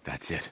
That's it.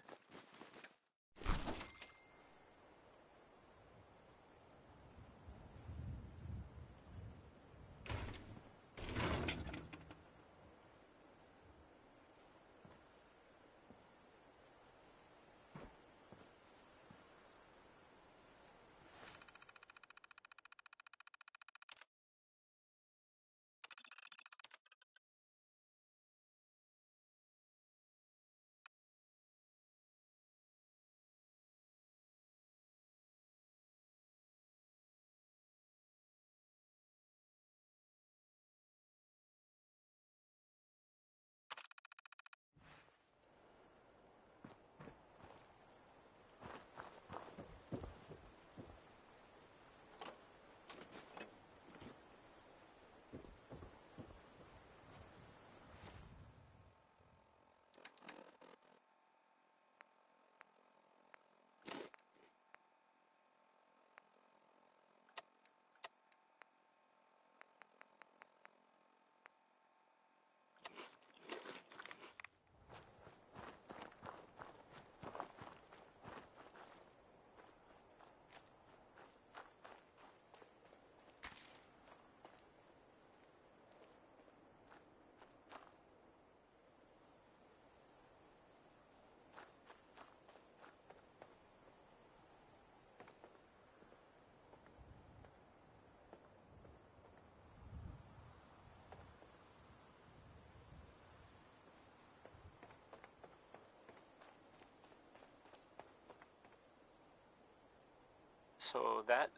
So that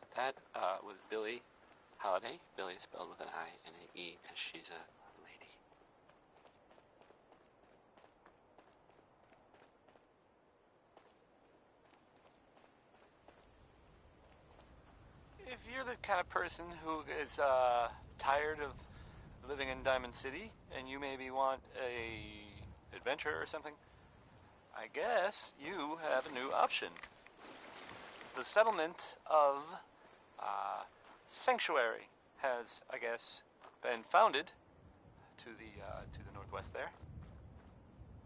was Billie Holiday. Billie is spelled with an I and an E because she's a lady. If you're the kind of person who is tired of living in Diamond City and you maybe want a adventure or something, I guess you have a new option. The settlement of Sanctuary has, I guess, been founded to the northwest there.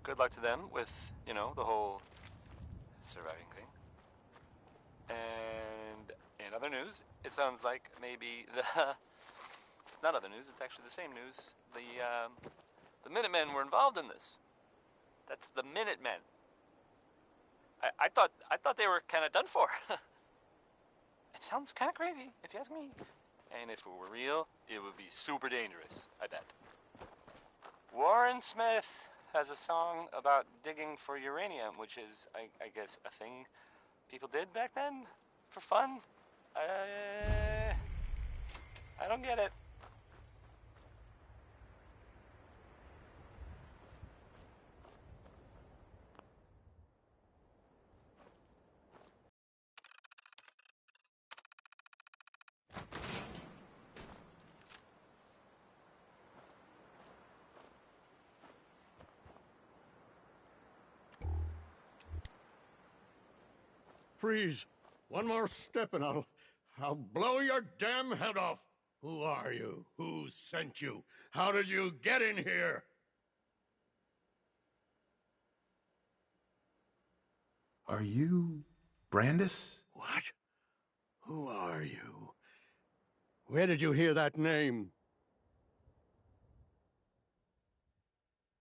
Good luck to them with, you know, the whole surviving thing. And in other news, it sounds like maybe it's not other news, it's actually the same news. The Minutemen were involved in this. That's the Minutemen. I thought they were kind of done for. It sounds kind of crazy, if you ask me. And if it were real, it would be super dangerous, I bet. Warren Smith has a song about digging for uranium, which is, I guess, a thing people did back then for fun. I don't get it. Freeze. One more step and I'll blow your damn head off. Who are you? Who sent you? How did you get in here? Are you Brandis? What? Who are you? Where did you hear that name?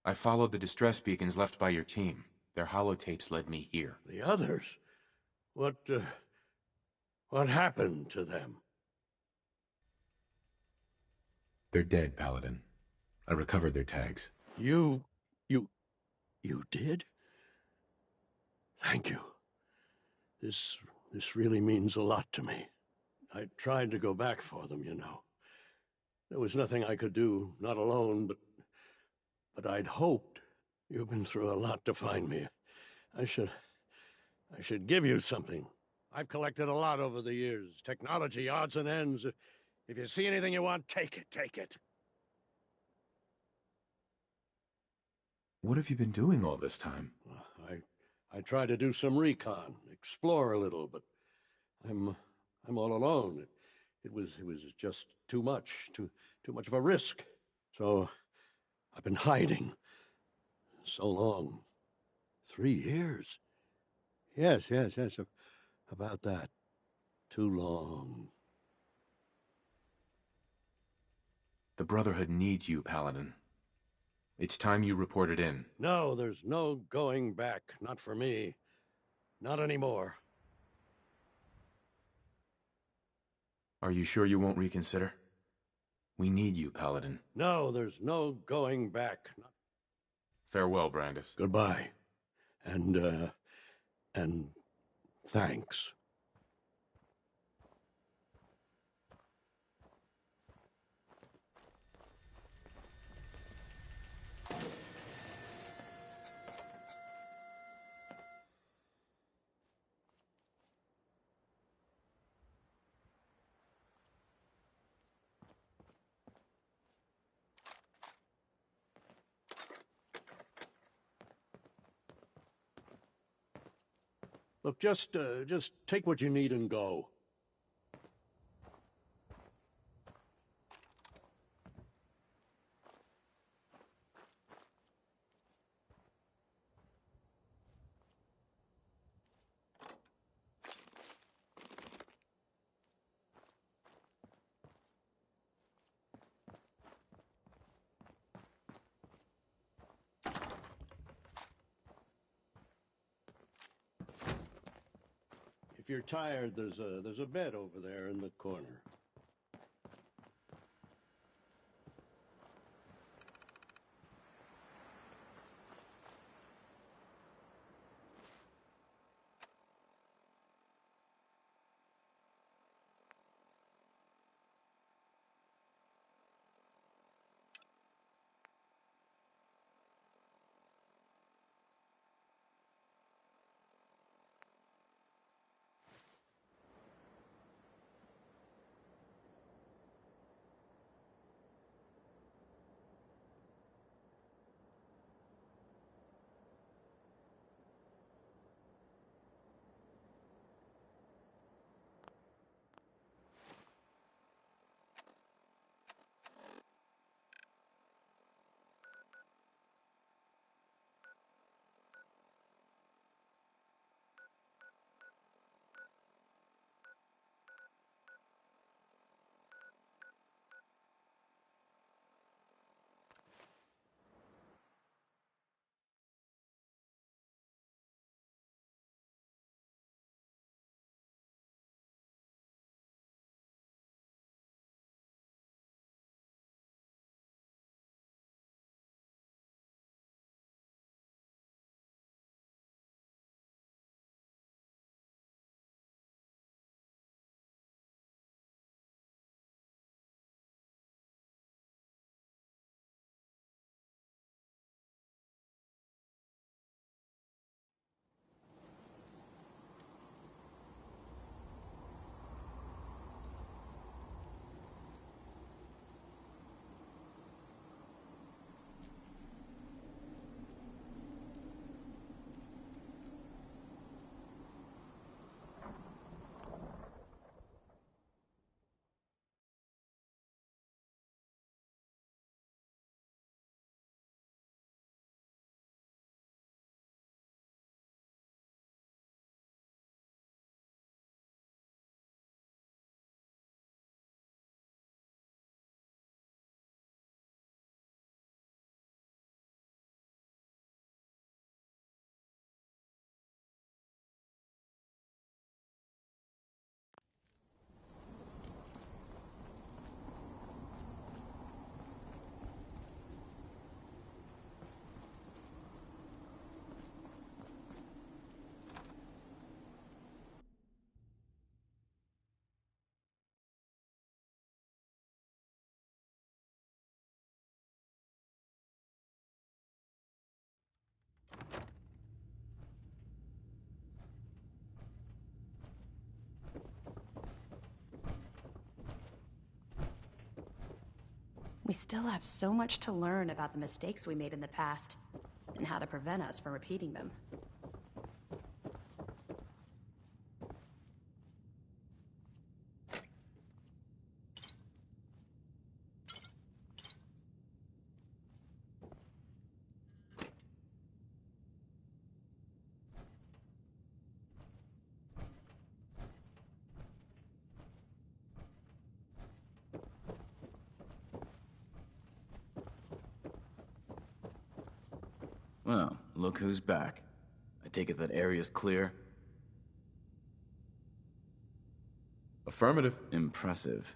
I followed the distress beacons left by your team. Their holotapes led me here. The others? What happened to them? They're dead, Paladin. I recovered their tags. You did? Thank you. This really means a lot to me. I tried to go back for them, you know. There was nothing I could do, not alone, but I'd hoped. You've been through a lot to find me. I should give you something. I've collected a lot over the years. Technology, odds and ends. If you see anything you want, take it. What have you been doing all this time? I tried to do some recon, explore a little, but I'm all alone. It was just too much of a risk. So I've been hiding so long. 3 years? Yes. About that. Too long. The Brotherhood needs you, Paladin. It's time you reported in. No, there's no going back. Not for me. Not anymore. Are you sure you won't reconsider? We need you, Paladin. No, there's no going back. Farewell, Brandis. Goodbye. And thanks. Look, just take what you need and go. If you're tired, there's a bed over there in the corner. We still have so much to learn about the mistakes we made in the past, and how to prevent us from repeating them. Well, look who's back. I take it that area's clear? Affirmative. Impressive.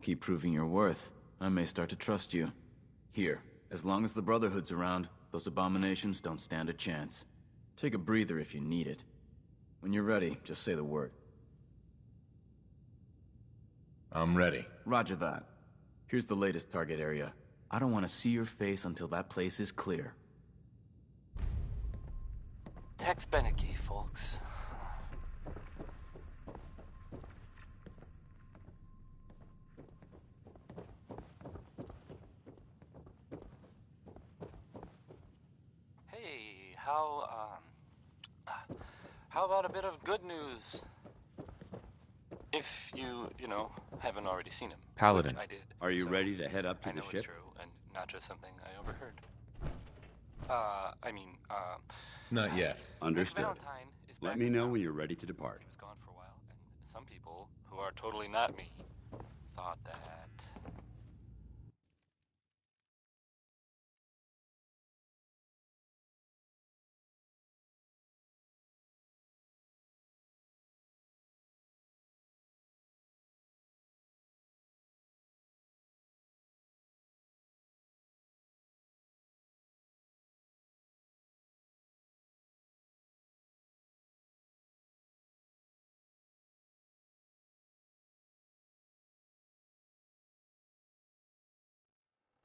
Keep proving your worth. I may start to trust you. Here, as long as the Brotherhood's around, those abominations don't stand a chance. Take a breather if you need it. When you're ready, just say the word. I'm ready. Roger that. Here's the latest target area. I don't want to see your face until that place is clear. Tex Beneke, folks. Hey, how about a bit of good news? If you know, haven't already seen him. Paladin. Which I did. Are you so ready to head up to I the know ship? it's true, and not just something I overheard. Not yet. Understood. Valentine is Let back me in know town. when you're ready to depart. He was gone for a while, and some people, who are totally not me, thought that...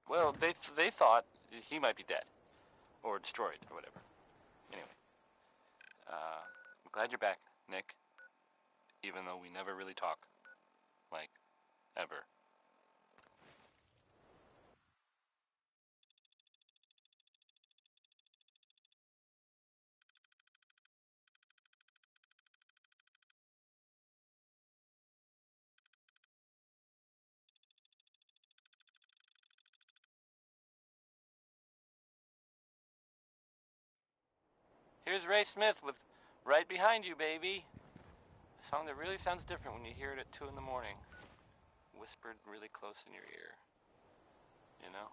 Well, they thought he might be dead, or destroyed, or whatever. Anyway, I'm glad you're back, Nick. Even though we never really talk, like, ever. Here's Ray Smith with Right Behind You, Baby. A song that really sounds different when you hear it at 2 in the morning. Whispered really close in your ear. You know?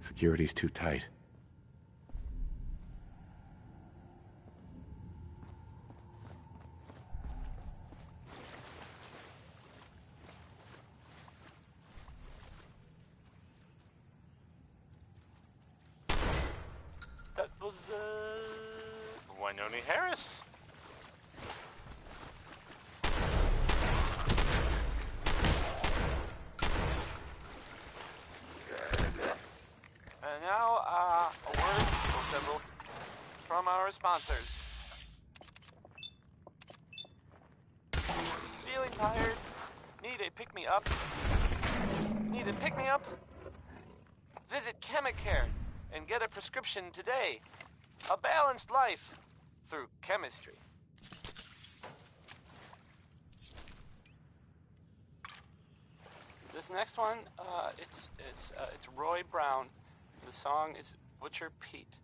Security's too tight. That was, Winona Harris. And now, a word or several from our sponsors. Feeling tired? Need a pick-me-up? Need a pick-me-up? Visit Chemicare and get a prescription today. A balanced life through chemistry. This next one, it's Roy Brown. The song is Butcher Pete.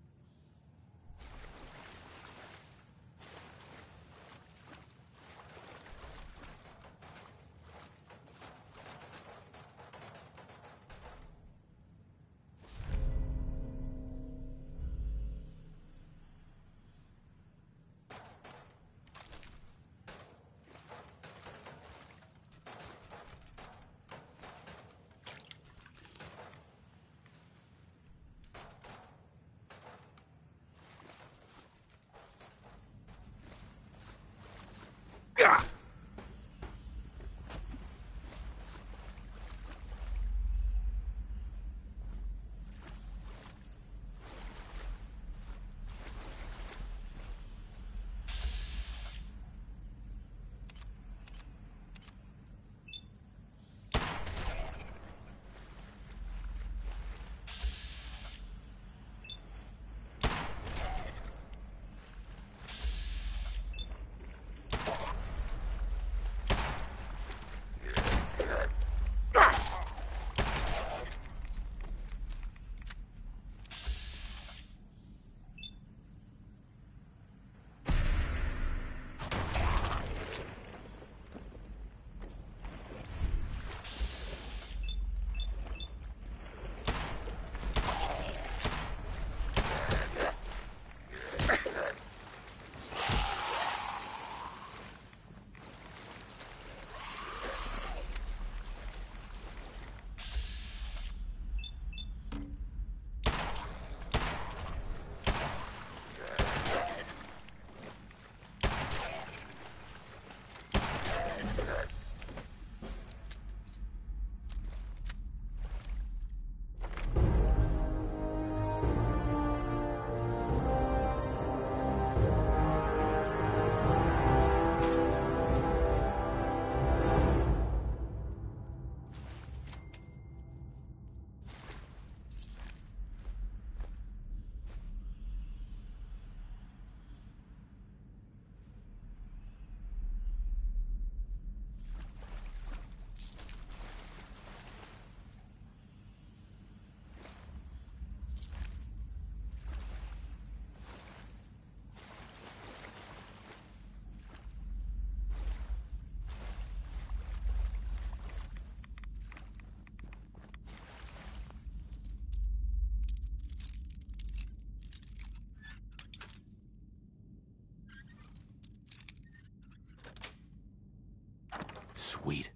Sweet.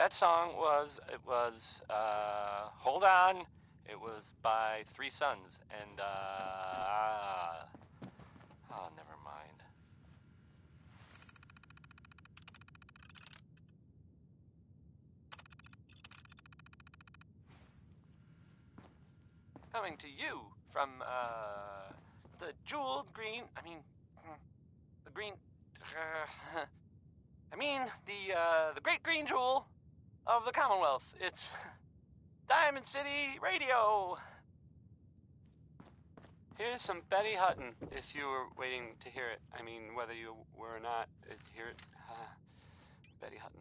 That song was, Hold On. It was by Three Sons, and, oh, never mind. Coming to you from, the jeweled green, the green, the great green jewel of the Commonwealth. It's Diamond City Radio. Here's some Betty Hutton, if you were waiting to hear it. I mean, whether you were or not, hear it. Betty Hutton.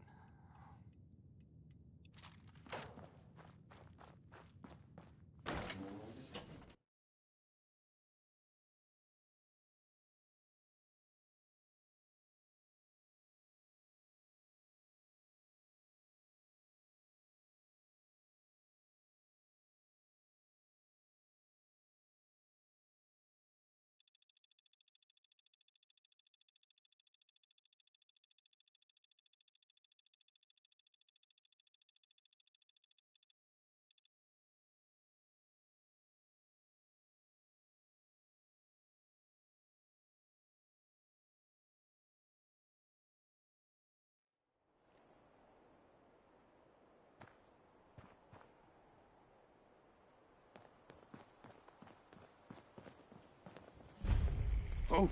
Oh.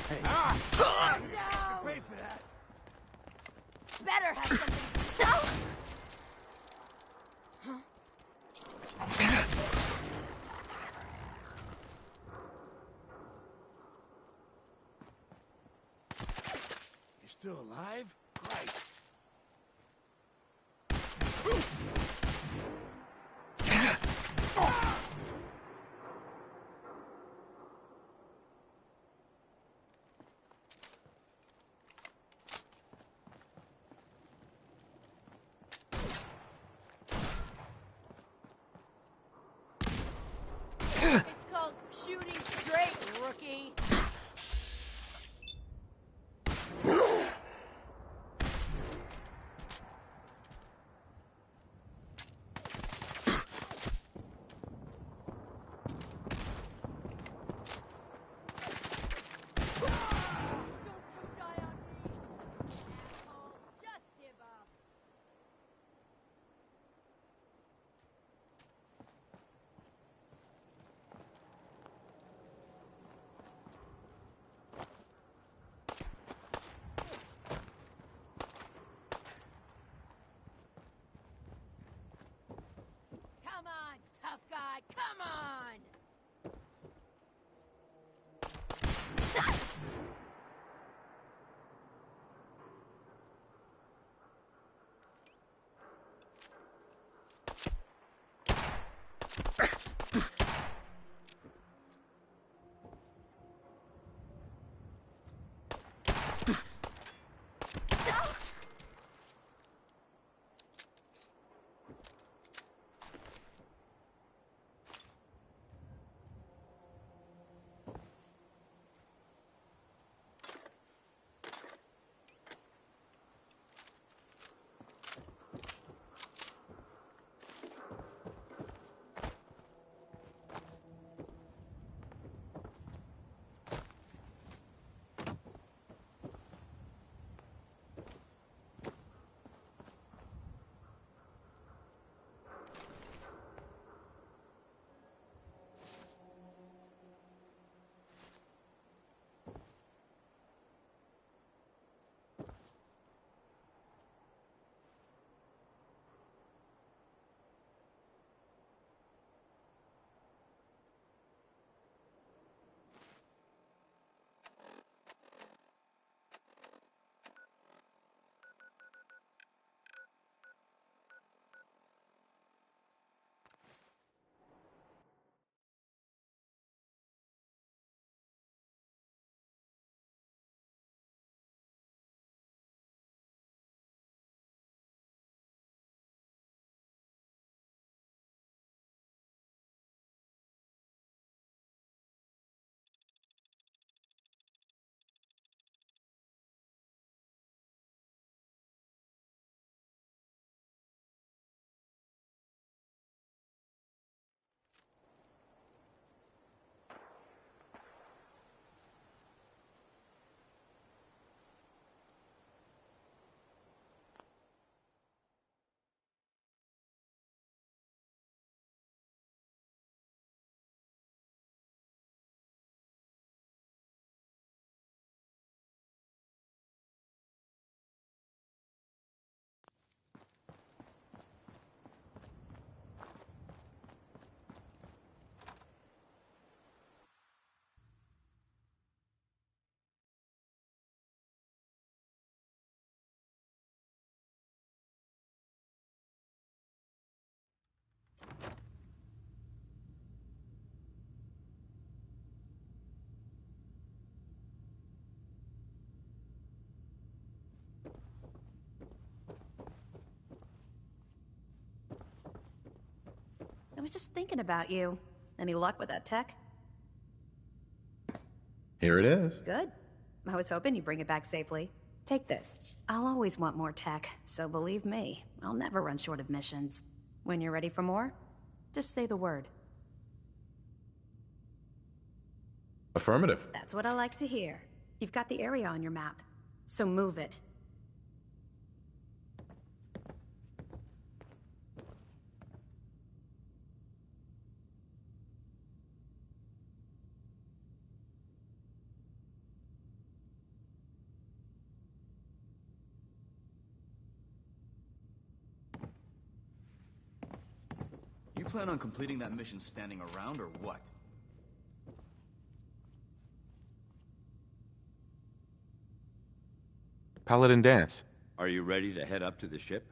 Hey. Ah! Oh, no! Pay for that. Better have something. You're still alive? Christ. It's called shooting straight, rookie. was just thinking about you. Any luck with that tech? Here it is. Good. I was hoping you'd bring it back safely. Take this. I'll always want more tech, so believe me, I'll never run short of missions. When you're ready for more, just say the word. Affirmative. That's what I like to hear. You've got the area on your map, so move it. You plan on completing that mission standing around, or what? Paladin dance. Are you ready to head up to the ship?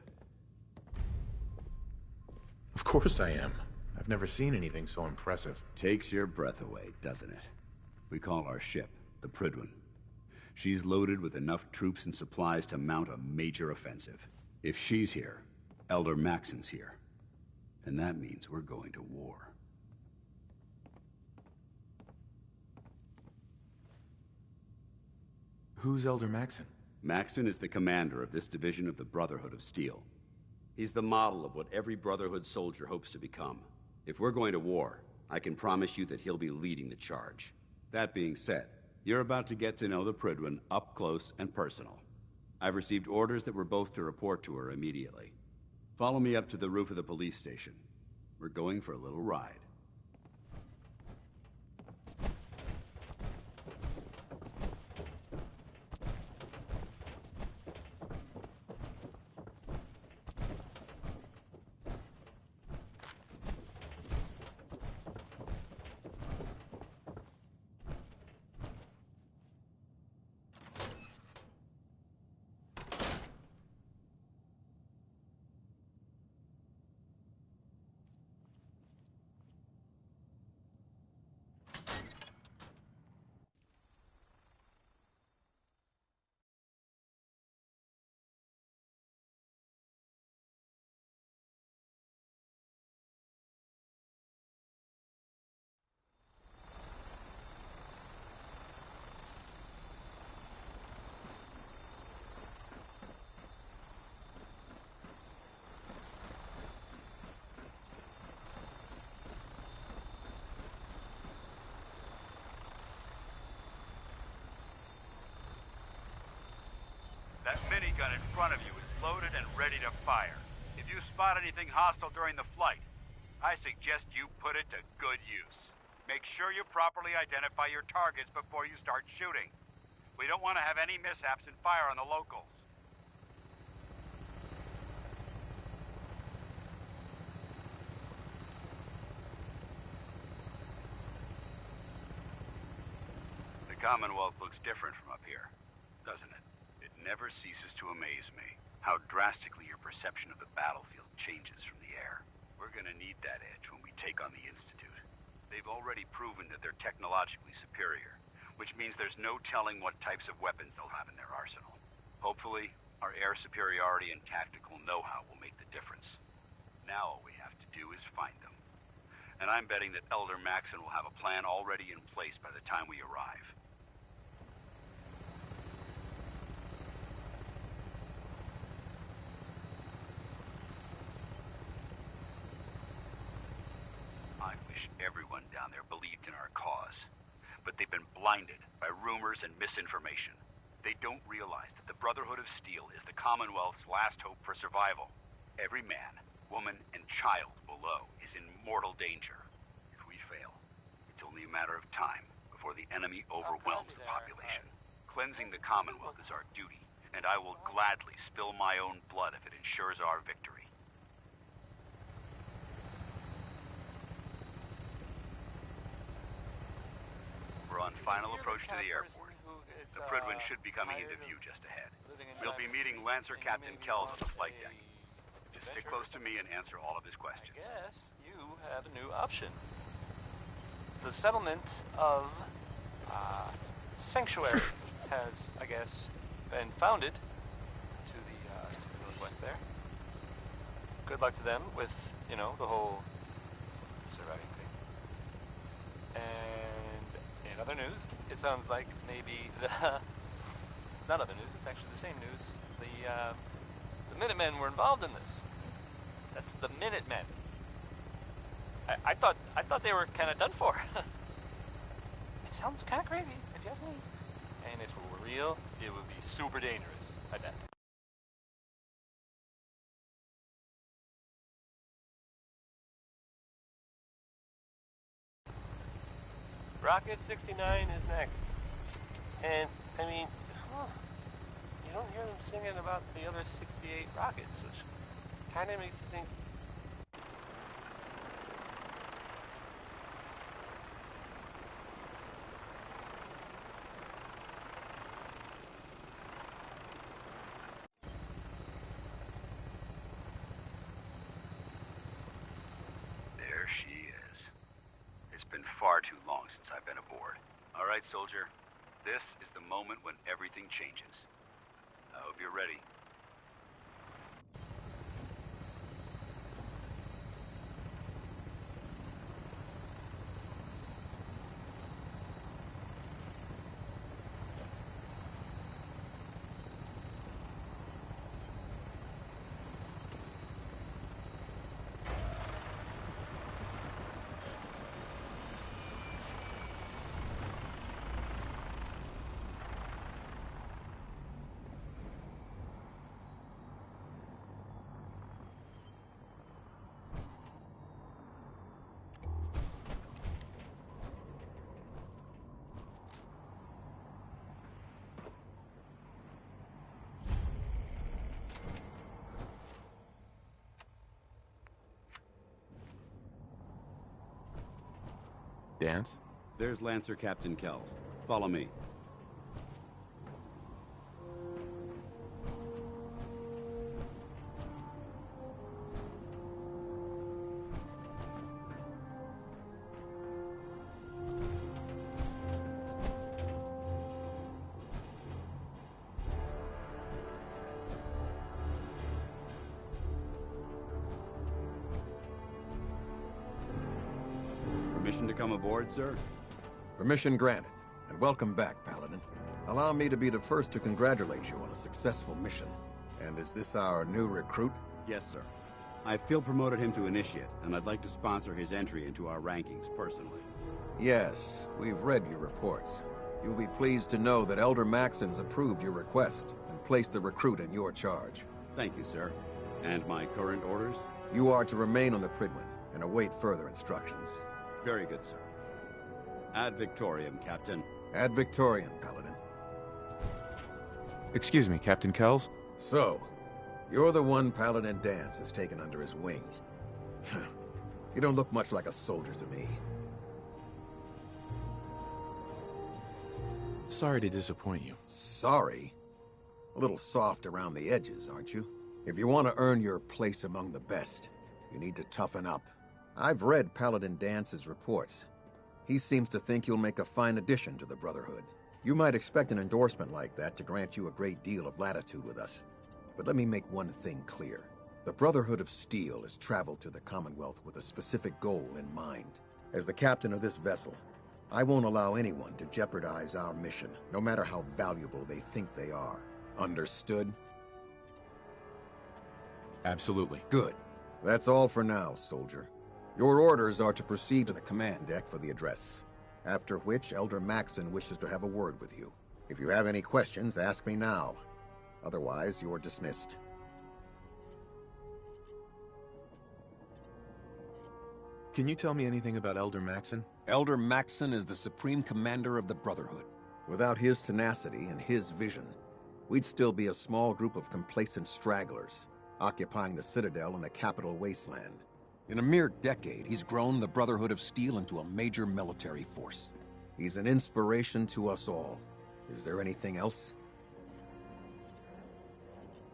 Of course I am. I've never seen anything so impressive. Takes your breath away, doesn't it? We call our ship the Prydwen. She's loaded with enough troops and supplies to mount a major offensive. If she's here, Elder Maxon's here. And that means we're going to war. Who's Elder Maxon? Maxon is the commander of this division of the Brotherhood of Steel. He's the model of what every Brotherhood soldier hopes to become. If we're going to war, I can promise you that he'll be leading the charge. That being said, you're about to get to know the Prydwen up close and personal. I've received orders that we're both to report to her immediately. Follow me up to the roof of the police station. We're going for a little ride. That minigun in front of you is loaded and ready to fire. If you spot anything hostile during the flight, I suggest you put it to good use. Make sure you properly identify your targets before you start shooting. We don't want to have any mishaps and fire on the locals. The Commonwealth looks different from up here, doesn't it? It never ceases to amaze me how drastically your perception of the battlefield changes from the air. We're gonna need that edge when we take on the Institute. They've already proven that they're technologically superior, which means there's no telling what types of weapons they'll have in their arsenal. Hopefully, our air superiority and tactical know-how will make the difference. Now all we have to do is find them. And I'm betting that Elder Maxon will have a plan already in place by the time we arrive. I wish everyone down there believed in our cause. But they've been blinded by rumors and misinformation. They don't realize that the Brotherhood of Steel is the Commonwealth's last hope for survival. Every man, woman, and child below is in mortal danger. If we fail, it's only a matter of time before the enemy overwhelms the population. Cleansing the Commonwealth is our duty, and I will gladly spill my own blood if it ensures our victory. We're on final approach to the airport. The Prydwen should be coming into view just ahead. We'll be meeting Lancer Captain Kells on the flight deck. Just stick close to me and answer all of his questions. I guess you have a new option. The settlement of Sanctuary has, I guess, been founded to the northwest there. Good luck to them with, you know, the whole surviving tape. And in other news, it sounds like maybe the... not other news, it's actually the same news. The Minutemen were involved in this. That's the Minutemen. I thought they were kind of done for. It sounds kind of crazy, if you ask me. And if it were real, it would be super dangerous, I bet. Rocket 69 is next. And, I mean, you don't hear them singing about the other 68 rockets, which kind of makes you think... There she is. It's been far too long since I've been aboard. All right, soldier. This is the moment when everything changes. I hope you're ready. Dance? There's Lancer Captain Kells. Follow me. Permission to come aboard, sir? Permission granted, and welcome back, Paladin. Allow me to be the first to congratulate you on a successful mission. And is this our new recruit? Yes, sir. I field promoted him to Initiate, and I'd like to sponsor his entry into our rankings personally. Yes, we've read your reports. You'll be pleased to know that Elder Maxon's approved your request and placed the recruit in your charge. Thank you, sir. And my current orders? You are to remain on the Pridwin and await further instructions. Very good, sir. Ad Victoriam, Captain. Ad Victoriam, Paladin. Excuse me, Captain Kells? So, you're the one Paladin Dance has taken under his wing. You don't look much like a soldier to me. Sorry to disappoint you. Sorry? A little soft around the edges, aren't you? If you want to earn your place among the best, you need to toughen up. I've read Paladin Dance's reports. He seems to think you'll make a fine addition to the Brotherhood. You might expect an endorsement like that to grant you a great deal of latitude with us. But let me make one thing clear. The Brotherhood of Steel has traveled to the Commonwealth with a specific goal in mind. As the captain of this vessel, I won't allow anyone to jeopardize our mission, no matter how valuable they think they are. Understood? Absolutely. Good. That's all for now, soldier. Your orders are to proceed to the command deck for the address, after which Elder Maxon wishes to have a word with you. If you have any questions, ask me now. Otherwise, you're dismissed. Can you tell me anything about Elder Maxon? Elder Maxon is the supreme commander of the Brotherhood. Without his tenacity and his vision, we'd still be a small group of complacent stragglers, occupying the Citadel and the capital wasteland. In a mere decade, he's grown the Brotherhood of Steel into a major military force. He's an inspiration to us all. Is there anything else?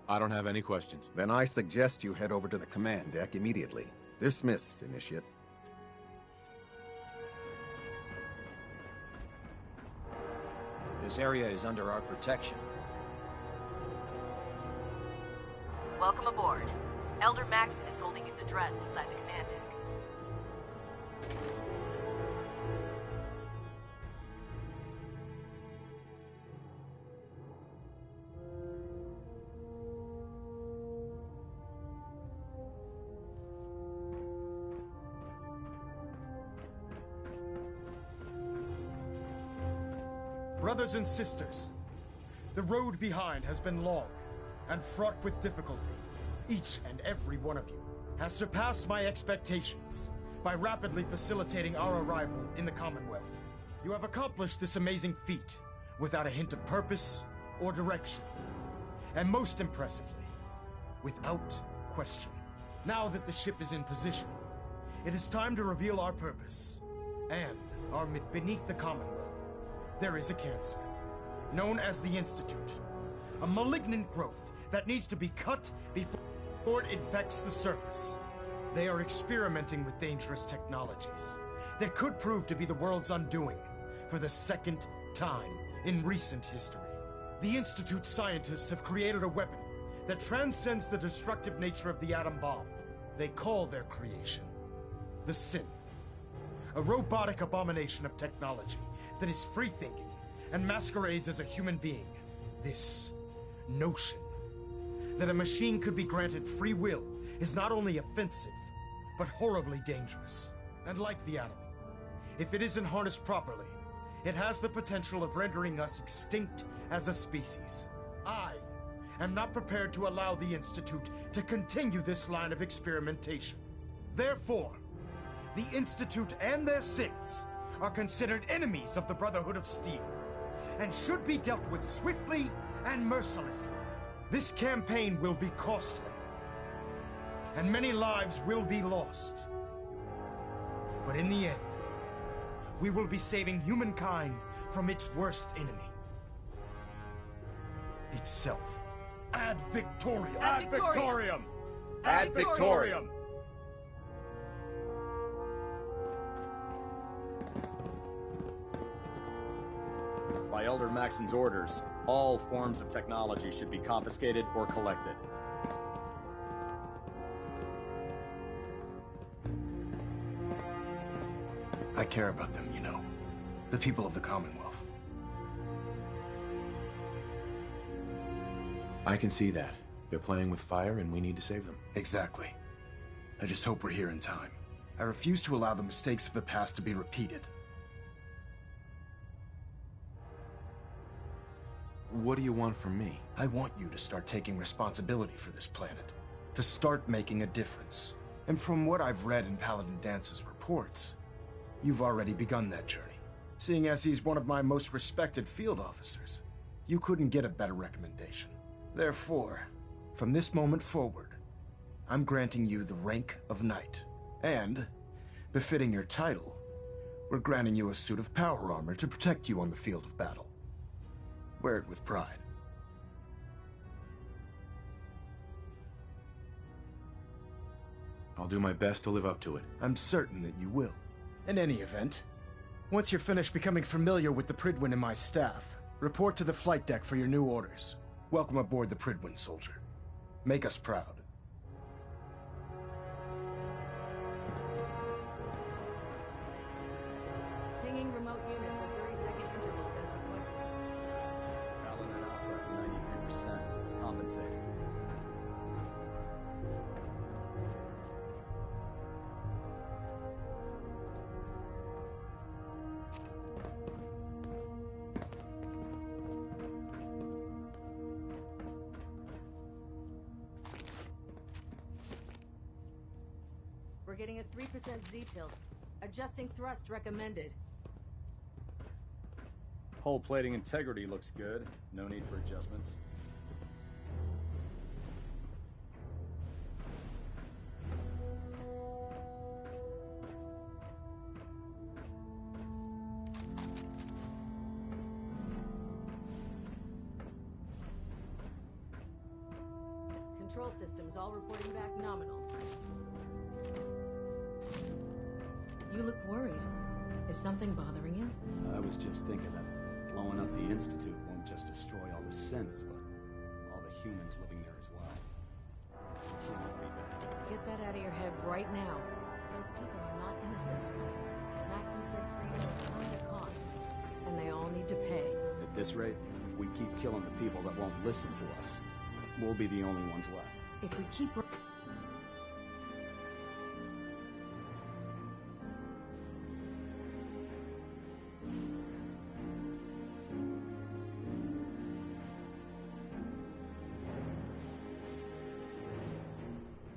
I don't have any questions. Then I suggest you head over to the command deck immediately. Dismissed, Initiate. This area is under our protection. Welcome aboard. Elder Maxon is holding his address inside the command deck. Brothers and sisters, the road behind has been long and fraught with difficulty. Each and every one of you has surpassed my expectations by rapidly facilitating our arrival in the Commonwealth. You have accomplished this amazing feat without a hint of purpose or direction. And most impressively, without question. Now that the ship is in position, it is time to reveal our purpose and our beneath the Commonwealth. There is a cancer, known as the Institute. A malignant growth that needs to be cut before it infects the surface. They are experimenting with dangerous technologies that could prove to be the world's undoing for the second time in recent history. The Institute's scientists have created a weapon that transcends the destructive nature of the atom bomb. They call their creation the Synth. A robotic abomination of technology that is free-thinking and masquerades as a human being. This notion that a machine could be granted free will is not only offensive, but horribly dangerous. And like the atom, if it isn't harnessed properly, it has the potential of rendering us extinct as a species. I am not prepared to allow the Institute to continue this line of experimentation. Therefore, the Institute and their synths are considered enemies of the Brotherhood of Steel, and should be dealt with swiftly and mercilessly. This campaign will be costly, and many lives will be lost. But in the end, we will be saving humankind from its worst enemy. Itself. Ad Victoriam! Ad Victoriam! Ad Victoriam! By Elder Maxon's orders, all forms of technology should be confiscated or collected. I care about them, you know. The people of the Commonwealth. I can see that. They're playing with fire and we need to save them. Exactly. I just hope we're here in time. I refuse to allow the mistakes of the past to be repeated. What do you want from me? I want you to start taking responsibility for this planet. To start making a difference. And from what I've read in Paladin Dance's reports, you've already begun that journey. Seeing as he's one of my most respected field officers, you couldn't get a better recommendation. Therefore, from this moment forward, I'm granting you the rank of Knight. And, befitting your title, we're granting you a suit of power armor to protect you on the field of battle. Wear it with pride. I'll do my best to live up to it. I'm certain that you will. In any event, once you're finished becoming familiar with the Pridwin and my staff, report to the flight deck for your new orders. Welcome aboard the Pridwin, soldier. Make us proud. Pinging remote units at 30-second intervals as requested. Allen and Alpha at 93%. Compensating. We're getting a 3% Z-tilt. Adjusting thrust recommended. Hull plating integrity looks good. No need for adjustments. Control systems all reporting back nominal. You look worried. Is something bothering you? I was just thinking that blowing up the Institute won't just destroy all the synths, but all the humans living there as well. Can't all be bad. Get that out of your head right now. those people are not innocent. Maxon said freedom will come at a cost, and they all need to pay. At this rate, if we keep killing the people that won't listen to us, we'll be the only ones left. If we keep...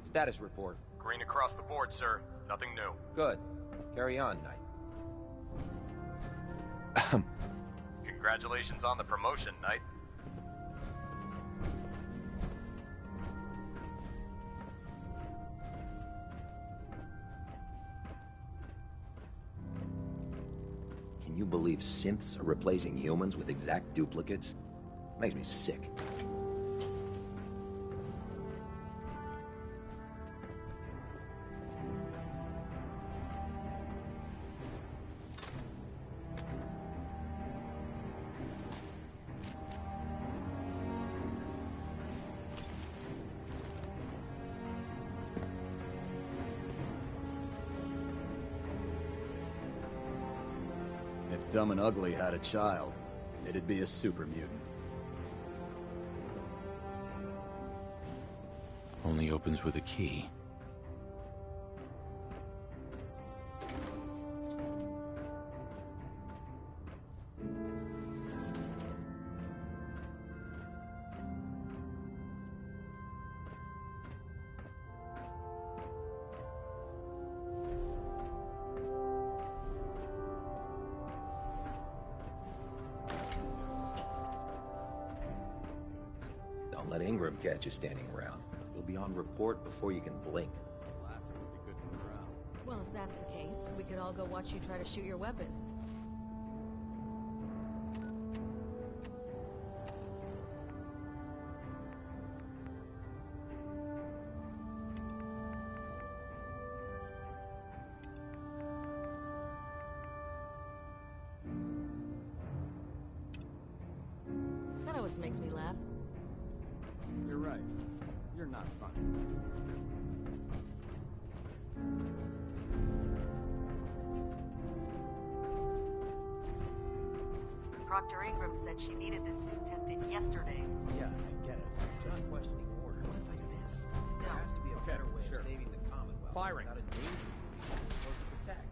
Status report. Green across the board, sir. Nothing new. Good. Carry on, Knight. Congratulations on the promotion, Knight. Can you believe synths are replacing humans with exact duplicates? Makes me sick. If Dumb and Ugly had a child, it'd be a super mutant. Only opens with a key. Don't let Ingram catch you standing around. You'll be on report before you can blink. Laughter would be good for morale. Well, if that's the case, we could all go watch you try to shoot your weapon. That always makes me laugh. You're right. You're not funny. Proctor Ingram said she needed this suit tested yesterday. Yeah, I get it. Just questioning orders. What if I miss? There has to be a better way of saving the Commonwealth. Firing. Without endangering the people we're supposed to protect.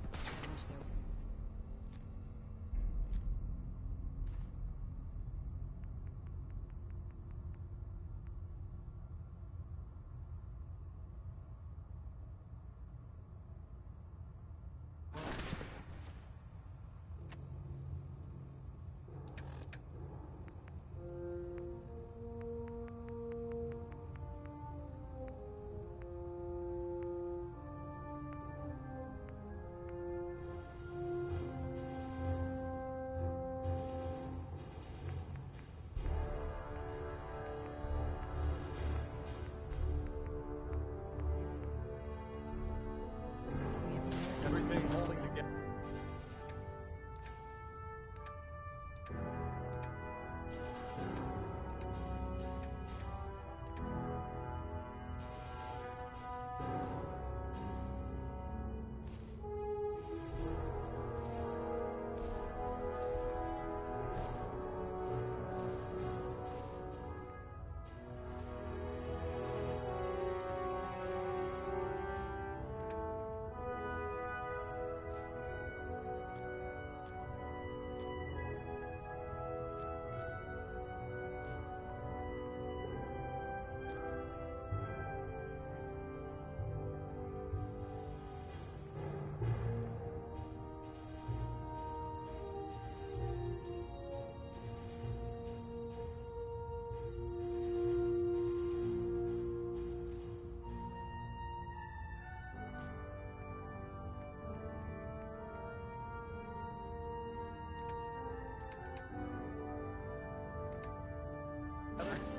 Everything holding together.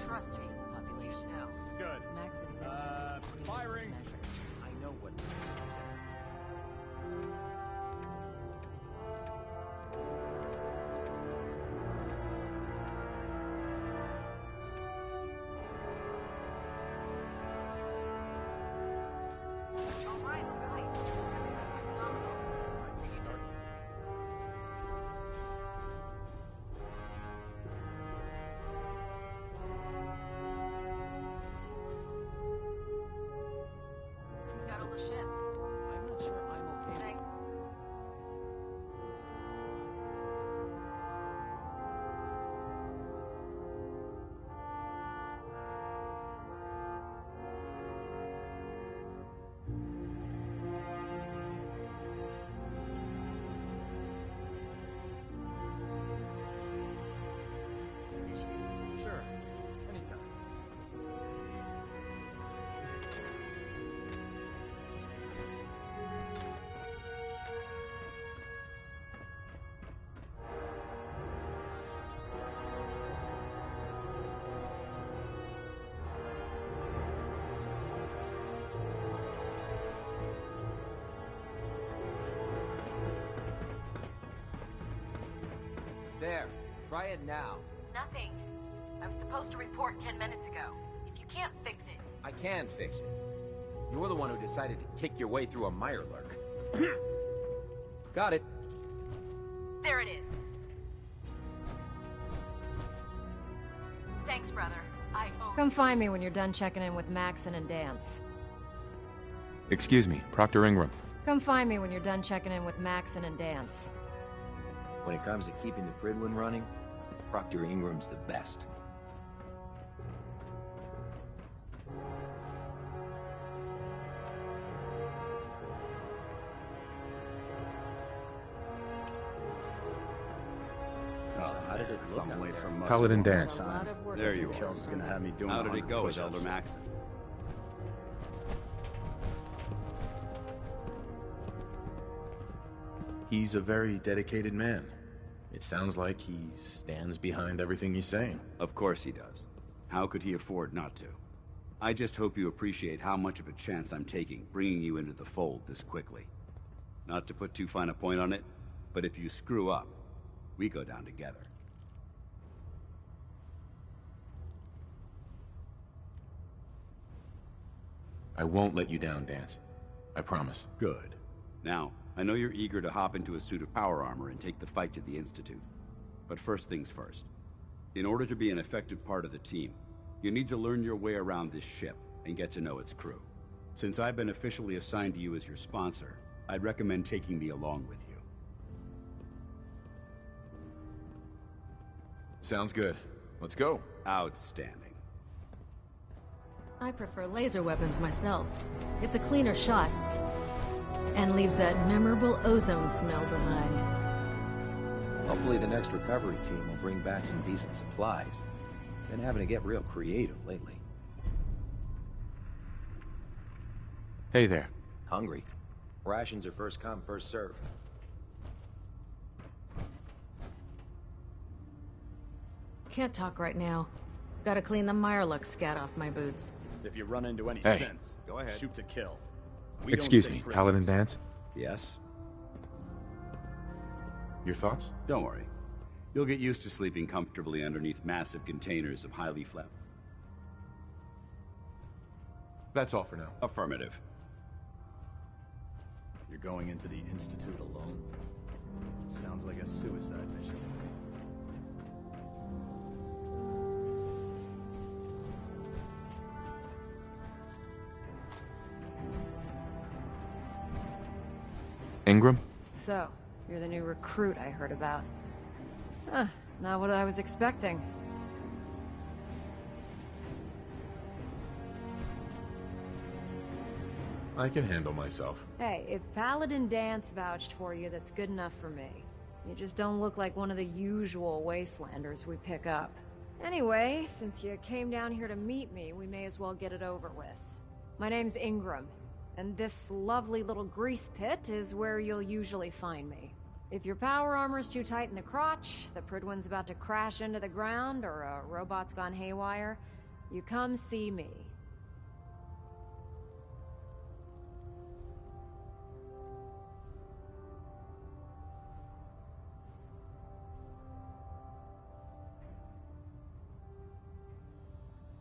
Trust change the population now. Good. Maxon said Firing. I know what Maxon said. All right, guys. There. Try it now. Nothing. I was supposed to report 10 minutes ago. If you can't fix it... I can fix it. You're the one who decided to kick your way through a mirelurk. Got it. There it is. Thanks, brother. I owe... Come find me when you're done checking in with Maxon and Dance. Excuse me, Proctor Ingram. Come find me when you're done checking in with Maxon and Dance. When it comes to keeping the Prydwen running, Proctor Ingram's the best. How did it look? I'm away from Paladin Dance. There you are. Kells is gonna have me doing How did it go with push-ups. Elder Maxon? He's a very dedicated man. It sounds like he stands behind everything he's saying. Of course he does. How could he afford not to? I just hope you appreciate how much of a chance I'm taking bringing you into the fold this quickly. Not to put too fine a point on it, but if you screw up, we go down together. I won't let you down, Dance. I promise. Good. Now, I know you're eager to hop into a suit of power armor and take the fight to the Institute. But first things first. In order to be an effective part of the team, you need to learn your way around this ship and get to know its crew. Since I've been officially assigned to you as your sponsor, I'd recommend taking me along with you. Sounds good. Let's go. Outstanding. I prefer laser weapons myself. It's a cleaner shot. And leaves that memorable ozone smell behind. Hopefully the next recovery team will bring back some decent supplies. Been having to get real creative lately. Hey there. Hungry. Rations are first come, first serve. Can't talk right now. Gotta clean the mirelurk scat off my boots. If you run into any Hey. sense, Go ahead. shoot to kill. We don't Excuse take me, prisoners. Paladin Dance. Yes? Your thoughts? Don't worry. You'll get used to sleeping comfortably underneath massive containers of highly flammable. That's all for now. Affirmative. You're going into the Institute alone? Sounds like a suicide mission. Ingram? So, you're the new recruit I heard about. Huh, not what I was expecting. I can handle myself. Hey, if Paladin Dance vouched for you, that's good enough for me. You just don't look like one of the usual wastelanders we pick up. Anyway, since you came down here to meet me, we may as well get it over with. My name's Ingram, and this lovely little grease pit is where you'll usually find me. If your power armor's too tight in the crotch, the Prydwen's about to crash into the ground, or a robot's gone haywire, you come see me.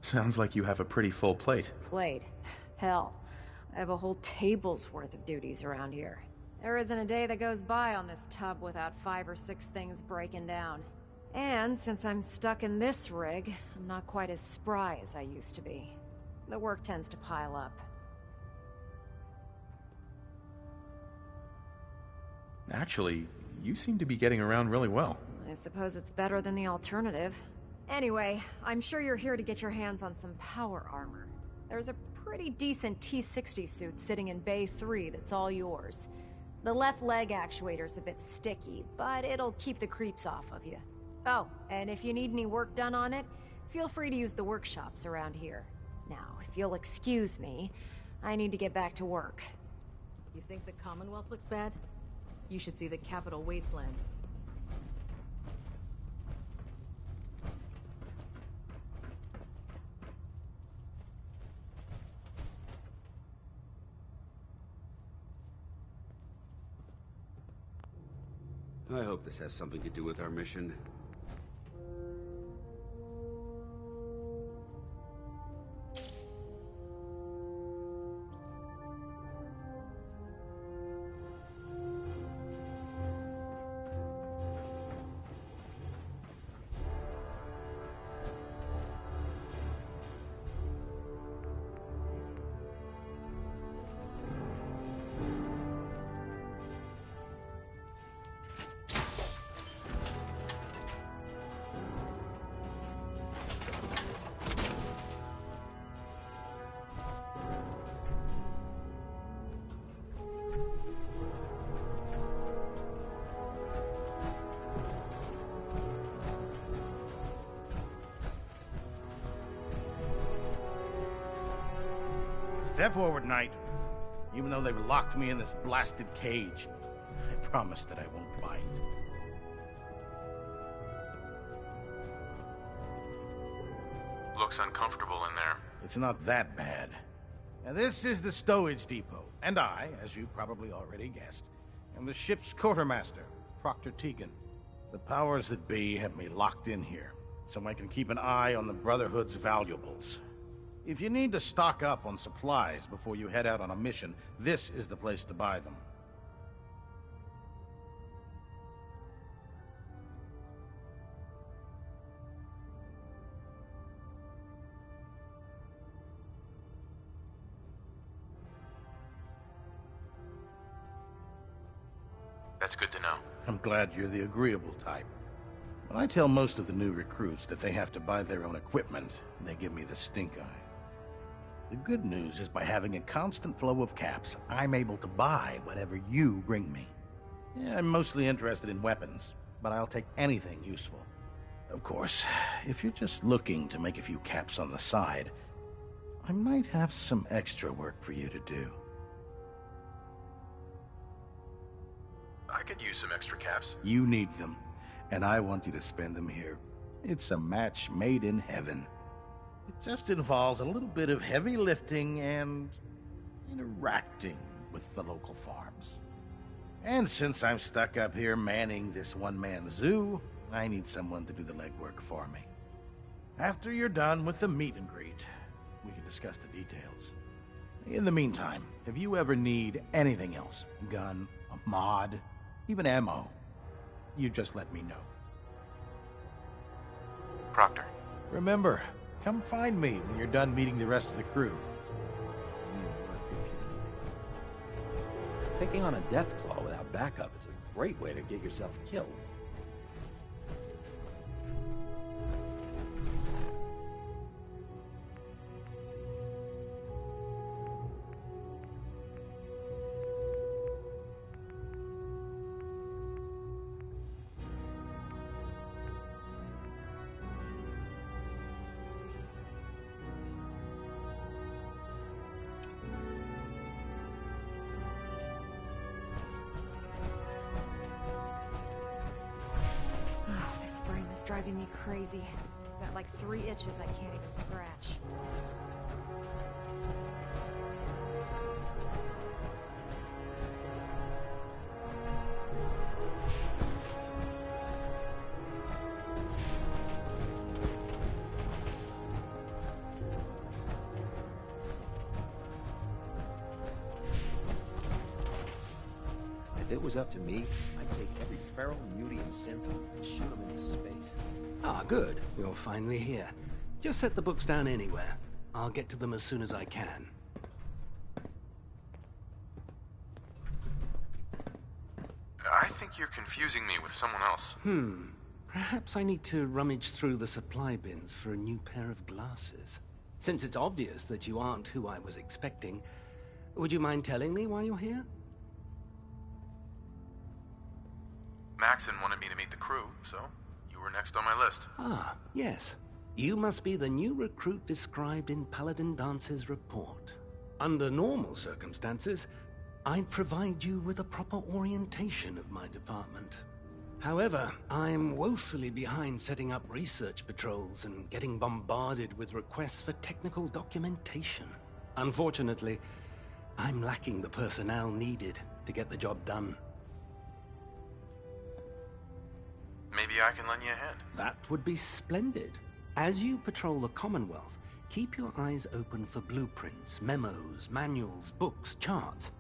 Sounds like you have a pretty full plate. Plate. Hell, I have a whole table's worth of duties around here. There isn't a day that goes by on this tub without 5 or 6 things breaking down. And since I'm stuck in this rig, I'm not quite as spry as I used to be. The work tends to pile up. Actually, you seem to be getting around really well. I suppose it's better than the alternative. Anyway, I'm sure you're here to get your hands on some power armor. There's a pretty decent T-60 suit sitting in Bay 3 that's all yours. The left leg actuator's a bit sticky, but it'll keep the creeps off of you. Oh, and if you need any work done on it, feel free to use the workshops around here. Now, if you'll excuse me, I need to get back to work. You think the Commonwealth looks bad? You should see the Capital Wasteland. I hope this has something to do with our mission. Step forward, Knight. Even though they've locked me in this blasted cage, I promise that I won't bite. Looks uncomfortable in there. It's not that bad. Now, this is the stowage depot, and I, as you probably already guessed, am the ship's quartermaster, Proctor Tegan. The powers that be have me locked in here, so I can keep an eye on the Brotherhood's valuables. If you need to stock up on supplies before you head out on a mission, this is the place to buy them. That's good to know. I'm glad you're the agreeable type. When I tell most of the new recruits that they have to buy their own equipment, they give me the stink eye. The good news is by having a constant flow of caps, I'm able to buy whatever you bring me. Yeah, I'm mostly interested in weapons, but I'll take anything useful. Of course, if you're just looking to make a few caps on the side, I might have some extra work for you to do. I could use some extra caps. You need them, and I want you to spend them here. It's a match made in heaven. It just involves a little bit of heavy lifting and interacting with the local farms. And since I'm stuck up here manning this one-man zoo, I need someone to do the legwork for me. After you're done with the meet and greet, we can discuss the details. In the meantime, if you ever need anything else, gun, a mod, even ammo, you just let me know. Proctor. Remember, come find me when you're done meeting the rest of the crew. Taking on a death claw without backup is a great way to get yourself killed. Driving me crazy. Got like 3 itches I can't even scratch. If it was up to me, I'd take every feral mutie and synth and shoot them into space. Ah, good. You're finally here. Just set the books down anywhere. I'll get to them as soon as I can. I think you're confusing me with someone else. Perhaps I need to rummage through the supply bins for a new pair of glasses. Since it's obvious that you aren't who I was expecting, would you mind telling me why you're here? Maxon wanted me to meet the crew, so you were next on my list. Ah, yes. You must be the new recruit described in Paladin Dance's report. Under normal circumstances, I'd provide you with a proper orientation of my department. However, I'm woefully behind setting up research patrols and getting bombarded with requests for technical documentation. Unfortunately, I'm lacking the personnel needed to get the job done. Maybe I can lend you a hand. That would be splendid. As you patrol the Commonwealth, keep your eyes open for blueprints, memos, manuals, books, charts.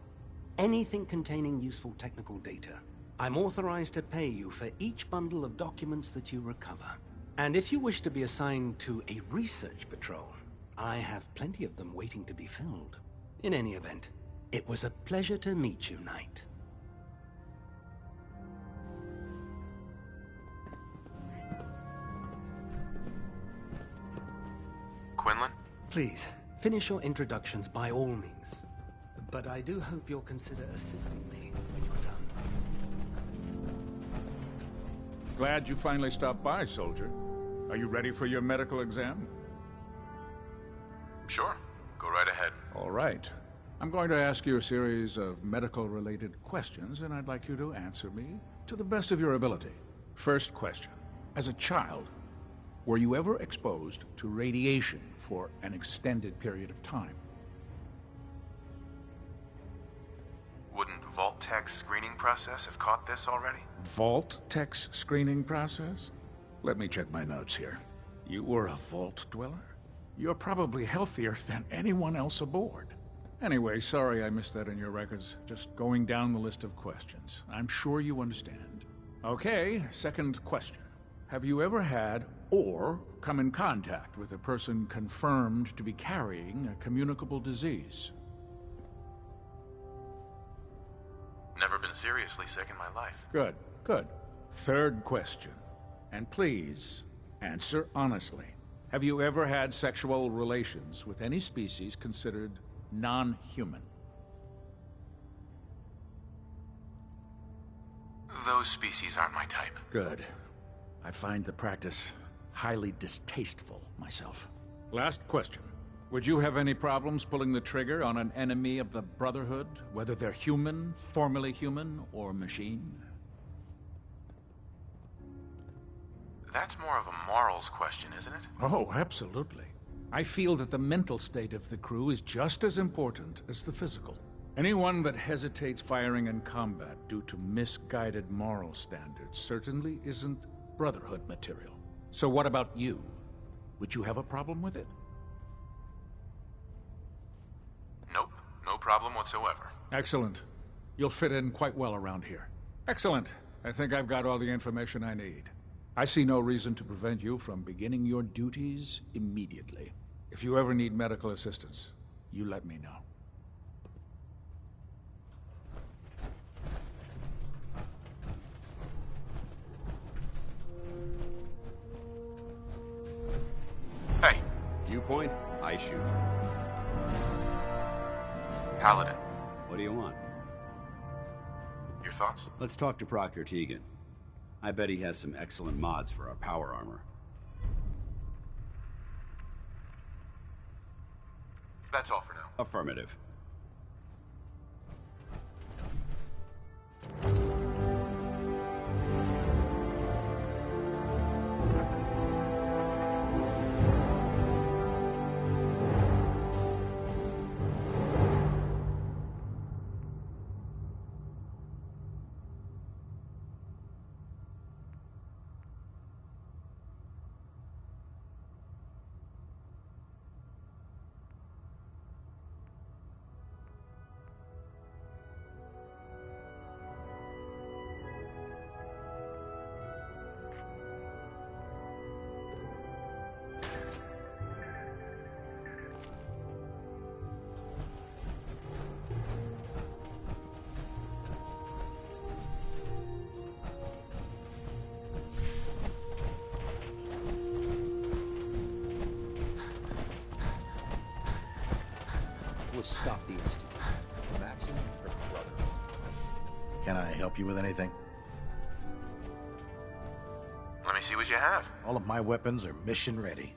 Anything containing useful technical data. I'm authorized to pay you for each bundle of documents that you recover. And if you wish to be assigned to a research patrol, I have plenty of them waiting to be filled. In any event, it was a pleasure to meet you, Knight. Quinlan? Please, finish your introductions by all means. But I do hope you'll consider assisting me when you're done. Glad you finally stopped by, soldier. Are you ready for your medical exam? Sure. Go right ahead. All right. I'm going to ask you a series of medical-related questions, and I'd like you to answer me to the best of your ability. First question. As a child, were you ever exposed to radiation for an extended period of time? Wouldn't Vault-Tech's screening process have caught this already? Vault-Tech's screening process? Let me check my notes here. You were a Vault dweller? You're probably healthier than anyone else aboard. Anyway, sorry I missed that in your records. Just going down the list of questions. I'm sure you understand. Okay, second question. Have you ever had or come in contact with a person confirmed to be carrying a communicable disease? Never been seriously sick in my life. Good, good. Third question. And please, answer honestly. Have you ever had sexual relations with any species considered non-human? Those species aren't my type. Good. I find the practice highly distasteful myself. Last question. Would you have any problems pulling the trigger on an enemy of the Brotherhood, whether they're human, formerly human, or machine? That's more of a morals question, isn't it? Oh, absolutely. I feel that the mental state of the crew is just as important as the physical. Anyone that hesitates firing in combat due to misguided moral standards certainly isn't Brotherhood material. So what about you? Would you have a problem with it? Nope. No problem whatsoever. Excellent. You'll fit in quite well around here. Excellent. I think I've got all the information I need. I see no reason to prevent you from beginning your duties immediately. If you ever need medical assistance, you let me know. Hey. Viewpoint, I shoot. Paladin. What do you want? Your thoughts? Let's talk to Proctor Teagan. I bet he has some excellent mods for our power armor. That's all for now. Affirmative. We'll stop the Institute. Maxim for brother. Can I help you with anything? Let me see what you have. All of my weapons are mission ready.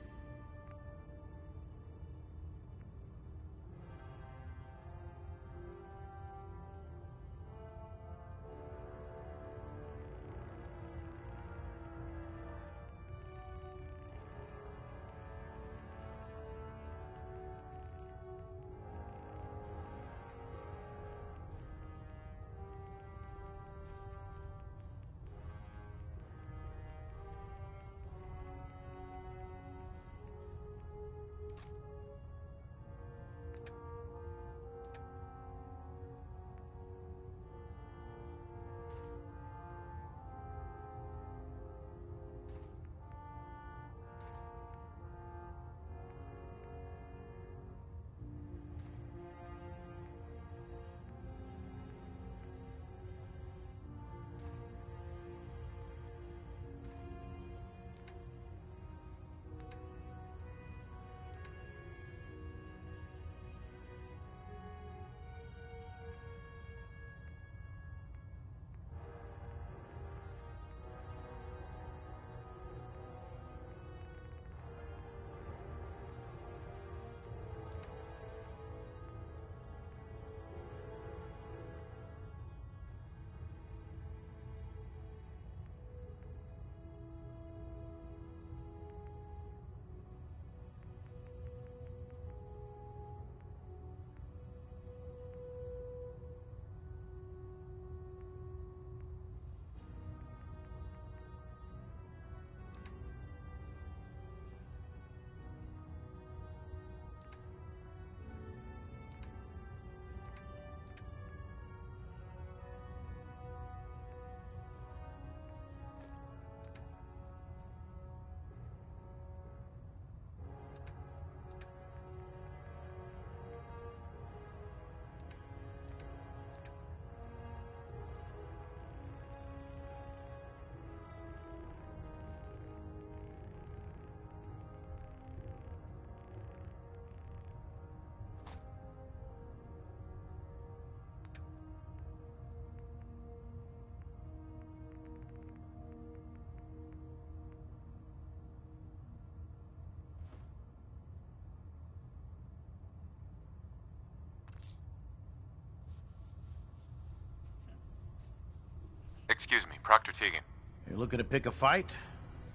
Excuse me, Proctor Tegan. You're looking to pick a fight?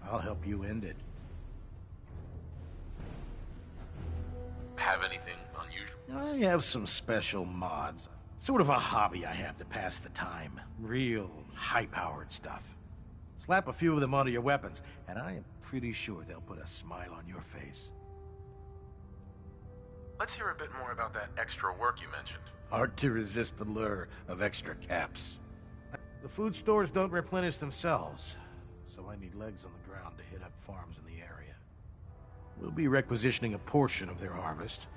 I'll help you end it. Have anything unusual? I have some special mods. Sort of a hobby I have to pass the time. Real high-powered stuff. Slap a few of them onto your weapons, and I am pretty sure they'll put a smile on your face. Let's hear a bit more about that extra work you mentioned. Hard to resist the lure of extra caps. The food stores don't replenish themselves, so I need legs on the ground to hit up farms in the area. We'll be requisitioning a portion of their harvest,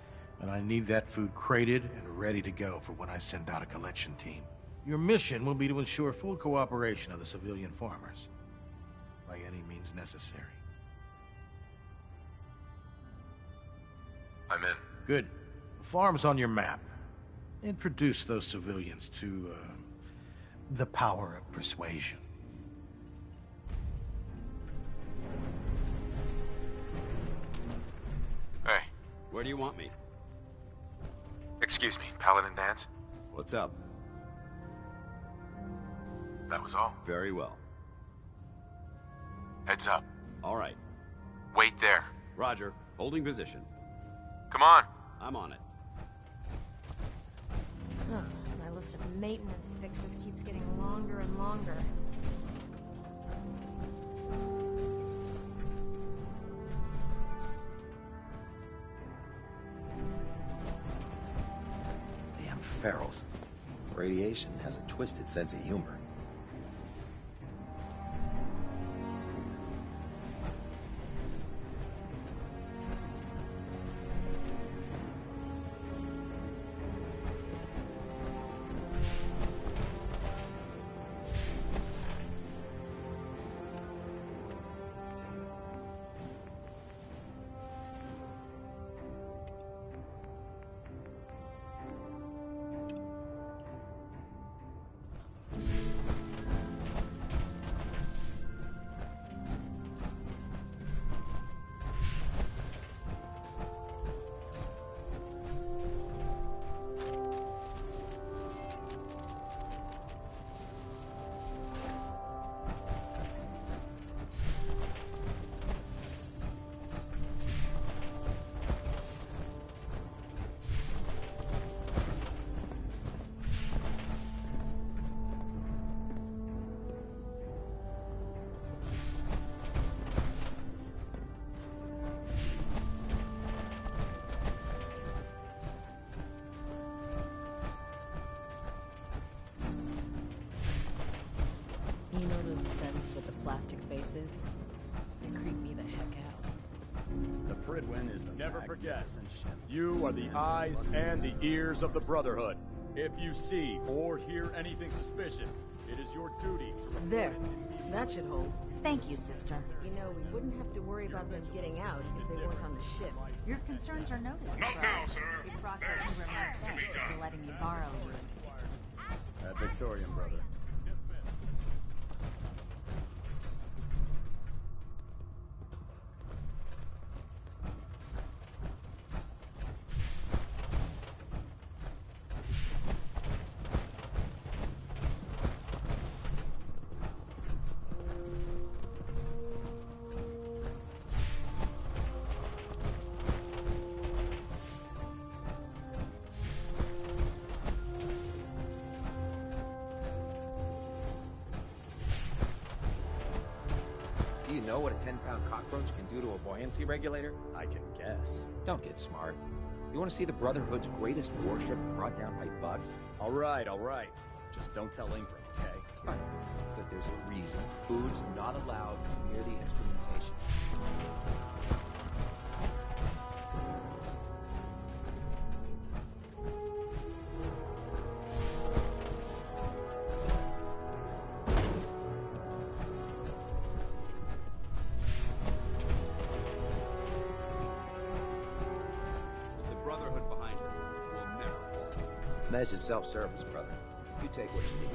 and I need that food crated and ready to go for when I send out a collection team. Your mission will be to ensure full cooperation of the civilian farmers, by any means necessary. I'm in. Good. The farm's on your map. Introduce those civilians to, the power of persuasion. Hey. Where do you want me? Excuse me, Paladin Dance? What's up? That was all. Very well. Heads up. All right. Wait there. Roger. Holding position. Come on. I'm on it. Ugh, my list of maintenance fixes keeps getting longer and longer. Damn ferals. Radiation has a twisted sense of humor. You know those scents with the plastic faces? They creep me the heck out. The Pridwin is never forget. You are the eyes and the ears of the Brotherhood. If you see or hear anything suspicious, it is your duty to report There. it. That should hold. Thank you, sister. You know, we wouldn't have to worry about them getting out if they weren't on the ship. Your concerns are noted. Not now, sir. We brought There's over my things to be thanks done. for letting me borrow you. That Victorian brother. Do you know what a 10-pound cockroach can do to a buoyancy regulator? I can guess. Don't get smart. You want to see the Brotherhood's greatest warship brought down by bugs? All right. Just don't tell Ingram, okay? But there's a reason food's not allowed near the instrumentation. With the Brotherhood behind us, we'll never fall. Nice is self-service, brother. You take what you need.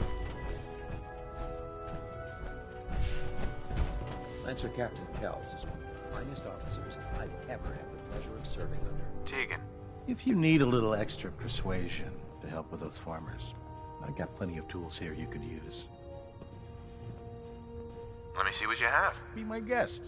Lancer Captain Kells is one of the finest officers I've ever had the pleasure of serving under. Tegan. If you need a little extra persuasion to help with those farmers, I've got plenty of tools here you could use. Let me see what you have. Be my guest.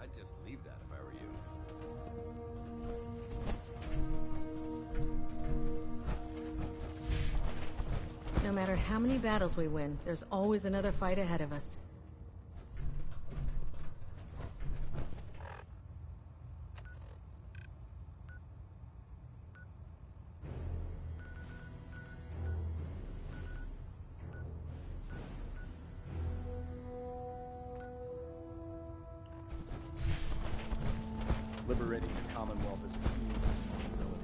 I'd just leave that if I were you. No matter how many battles we win, there's always another fight ahead of us. Liberating the Commonwealth is a huge responsibility.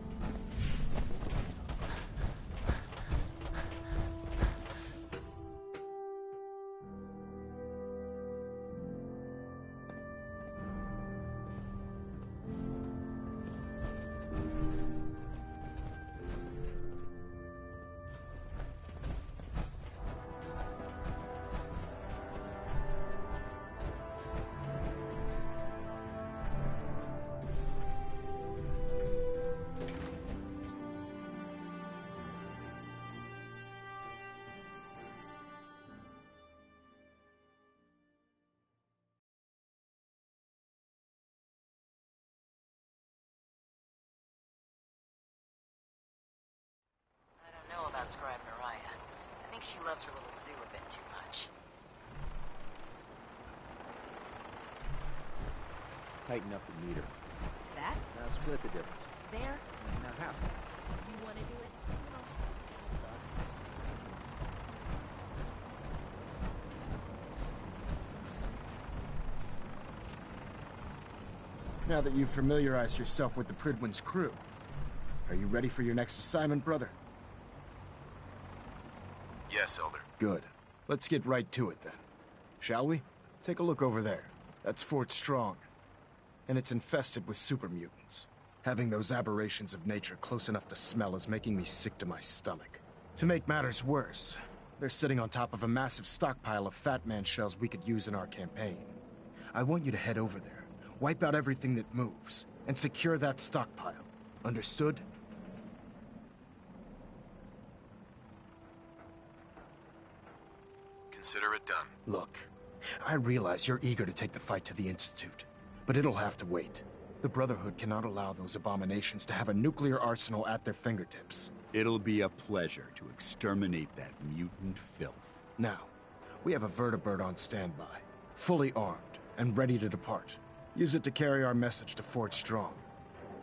I don't know about Scribe Mariah. I think she loves her little zoo a bit too much. Tighten up the meter. That? Now split the difference. There? Now half. You want to do it? Now that you've familiarized yourself with the Pridwin's crew, are you ready for your next assignment, brother? Yes, Elder. Good. Let's get right to it then. Shall we? Take a look over there. That's Fort Strong. And it's infested with super mutants. Having those aberrations of nature close enough to smell is making me sick to my stomach. To make matters worse, they're sitting on top of a massive stockpile of Fat Man shells we could use in our campaign. I want you to head over there, wipe out everything that moves, and secure that stockpile. Understood? consider it done. Look, I realize you're eager to take the fight to the Institute, but it'll have to wait. The Brotherhood cannot allow those abominations to have a nuclear arsenal at their fingertips. It'll be a pleasure to exterminate that mutant filth. Now, we have a vertibird on standby, fully armed and ready to depart. Use it to carry our message to Fort Strong,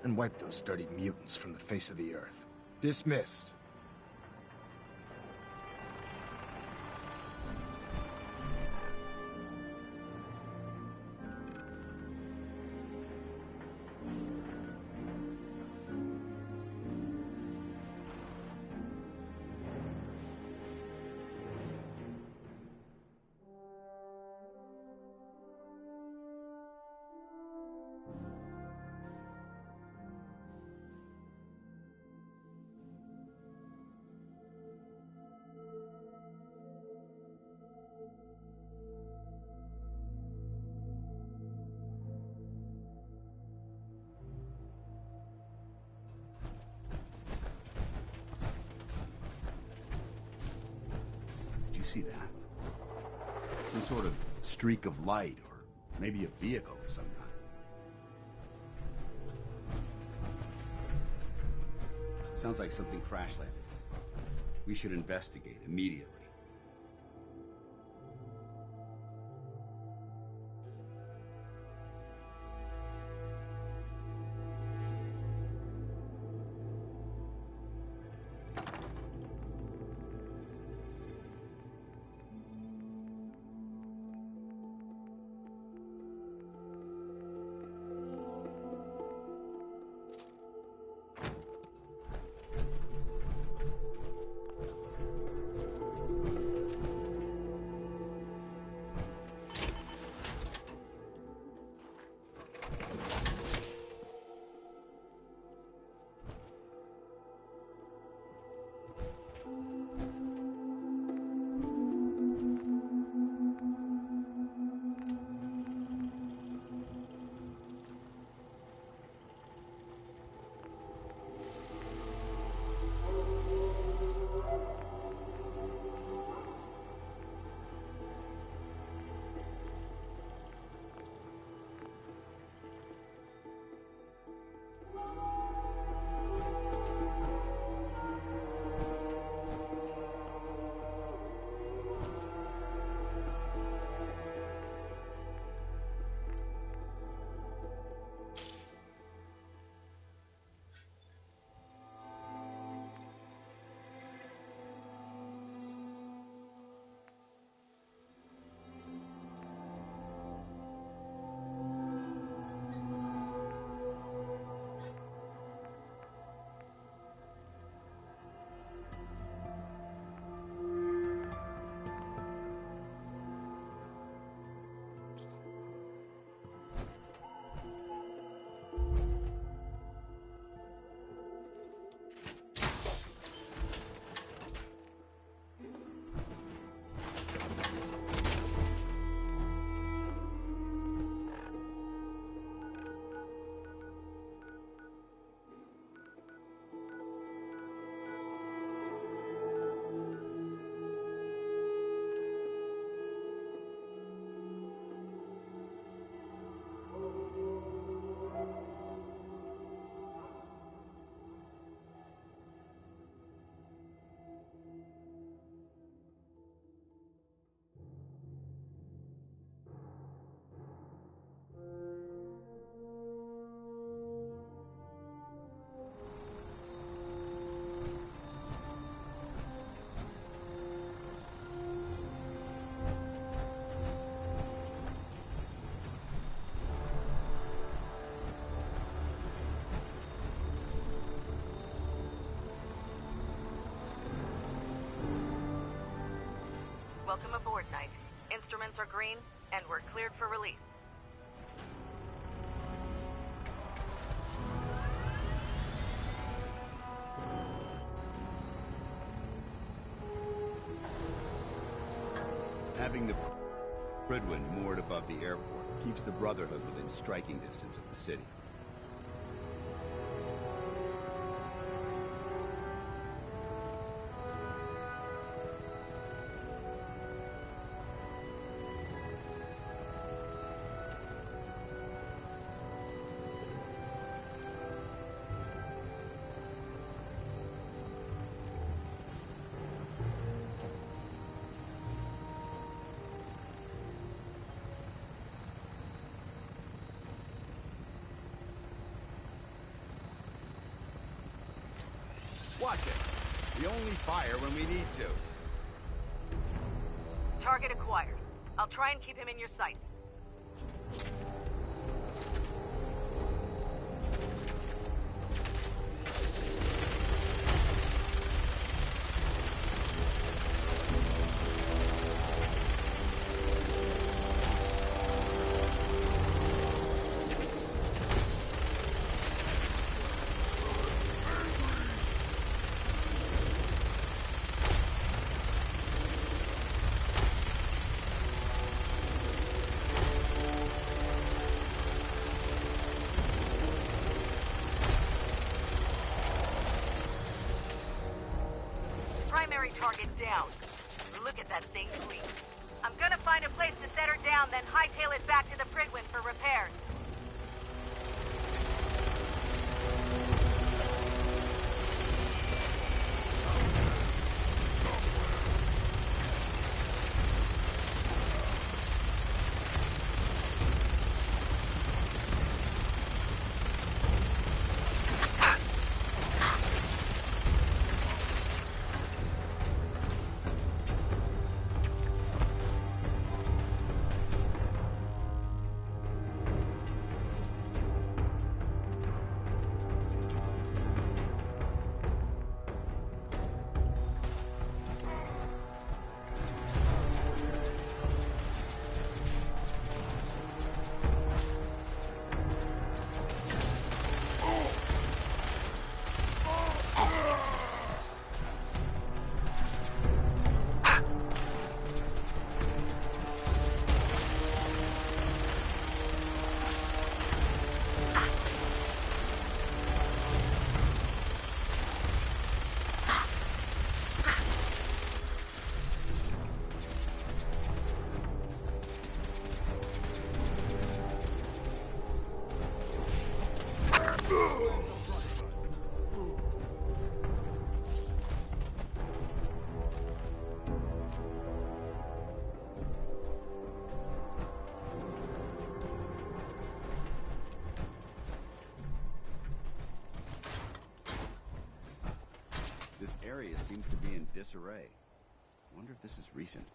and wipe those dirty mutants from the face of the earth. Dismissed. See that? Some sort of streak of light, or maybe a vehicle of some kind. Sounds like something crash landed. We should investigate immediately. Welcome aboard, Knight. Instruments are green, and we're cleared for release. Having the Bridwin moored above the airport keeps the Brotherhood within striking distance of the city. Watch it. We only fire when we need to. Target acquired. I'll try and keep him in your sights. Primary target down. Look at that thing sweep. I'm gonna find a place to set her down, then hightail it back to the Prydwen for repairs. This area seems to be in disarray. Wonder if this is recent.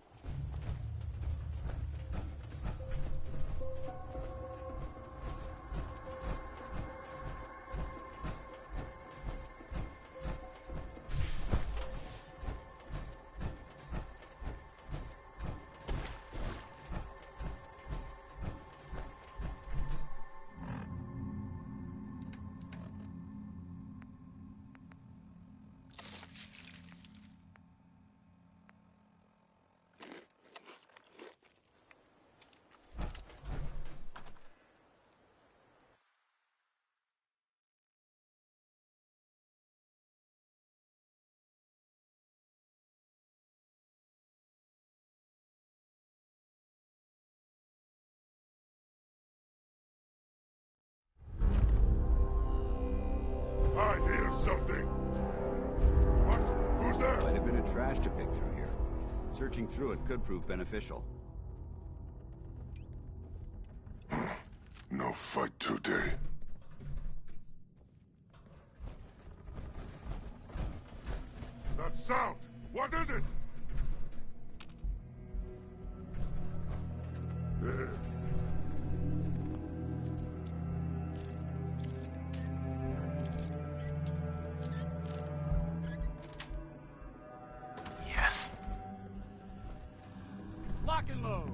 I hear something. What? Who's there? Might have been a trash to pick through here. Searching through it could prove beneficial. No fight today. That sound! What is it? Yes. Lock and load.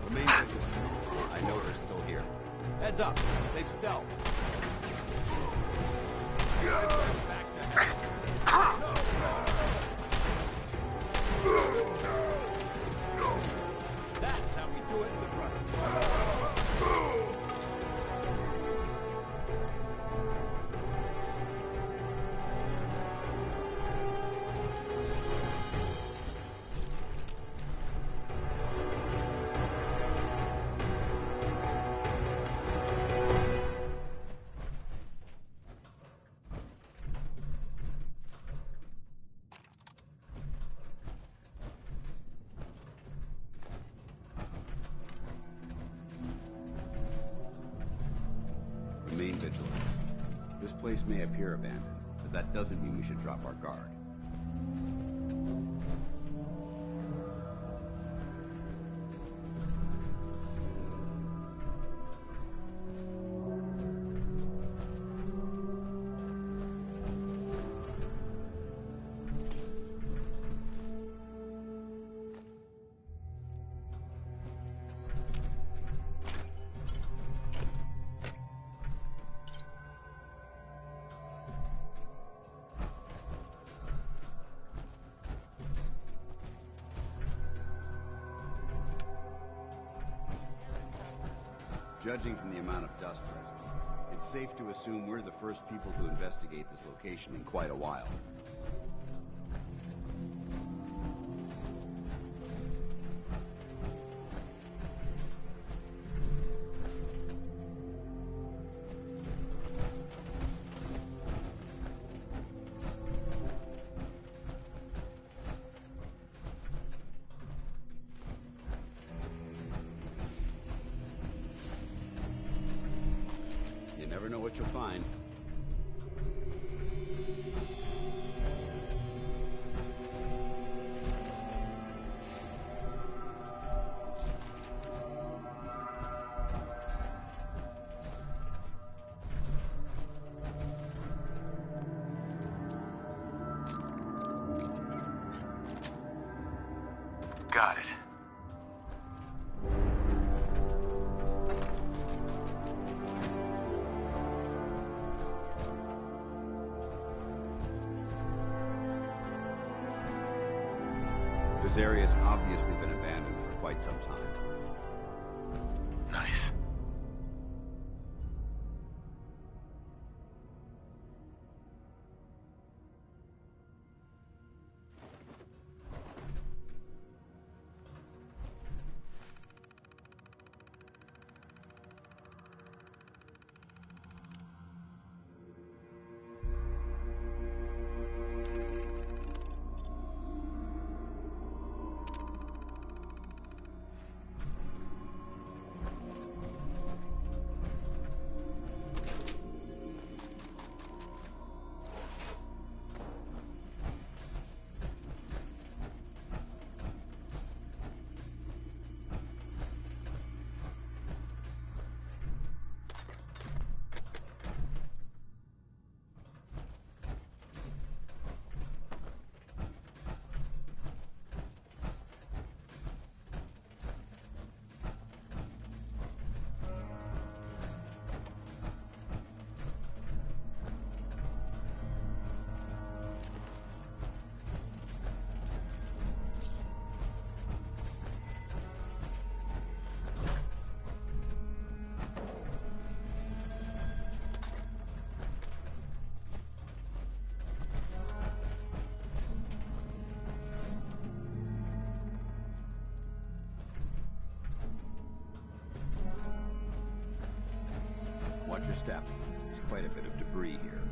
Remain vigilant. I know they're still here. Heads up. They've stealth. That's how we do it in the Brotherhood. vigilant. This place may appear abandoned, but that doesn't mean we should drop our guard. Judging from the amount of dust present, it's safe to assume we're the first people to investigate this location in quite a while. You never know what you'll find. Got it. This area's obviously been abandoned for quite some time. Nice. Watch your step. There's quite a bit of debris here.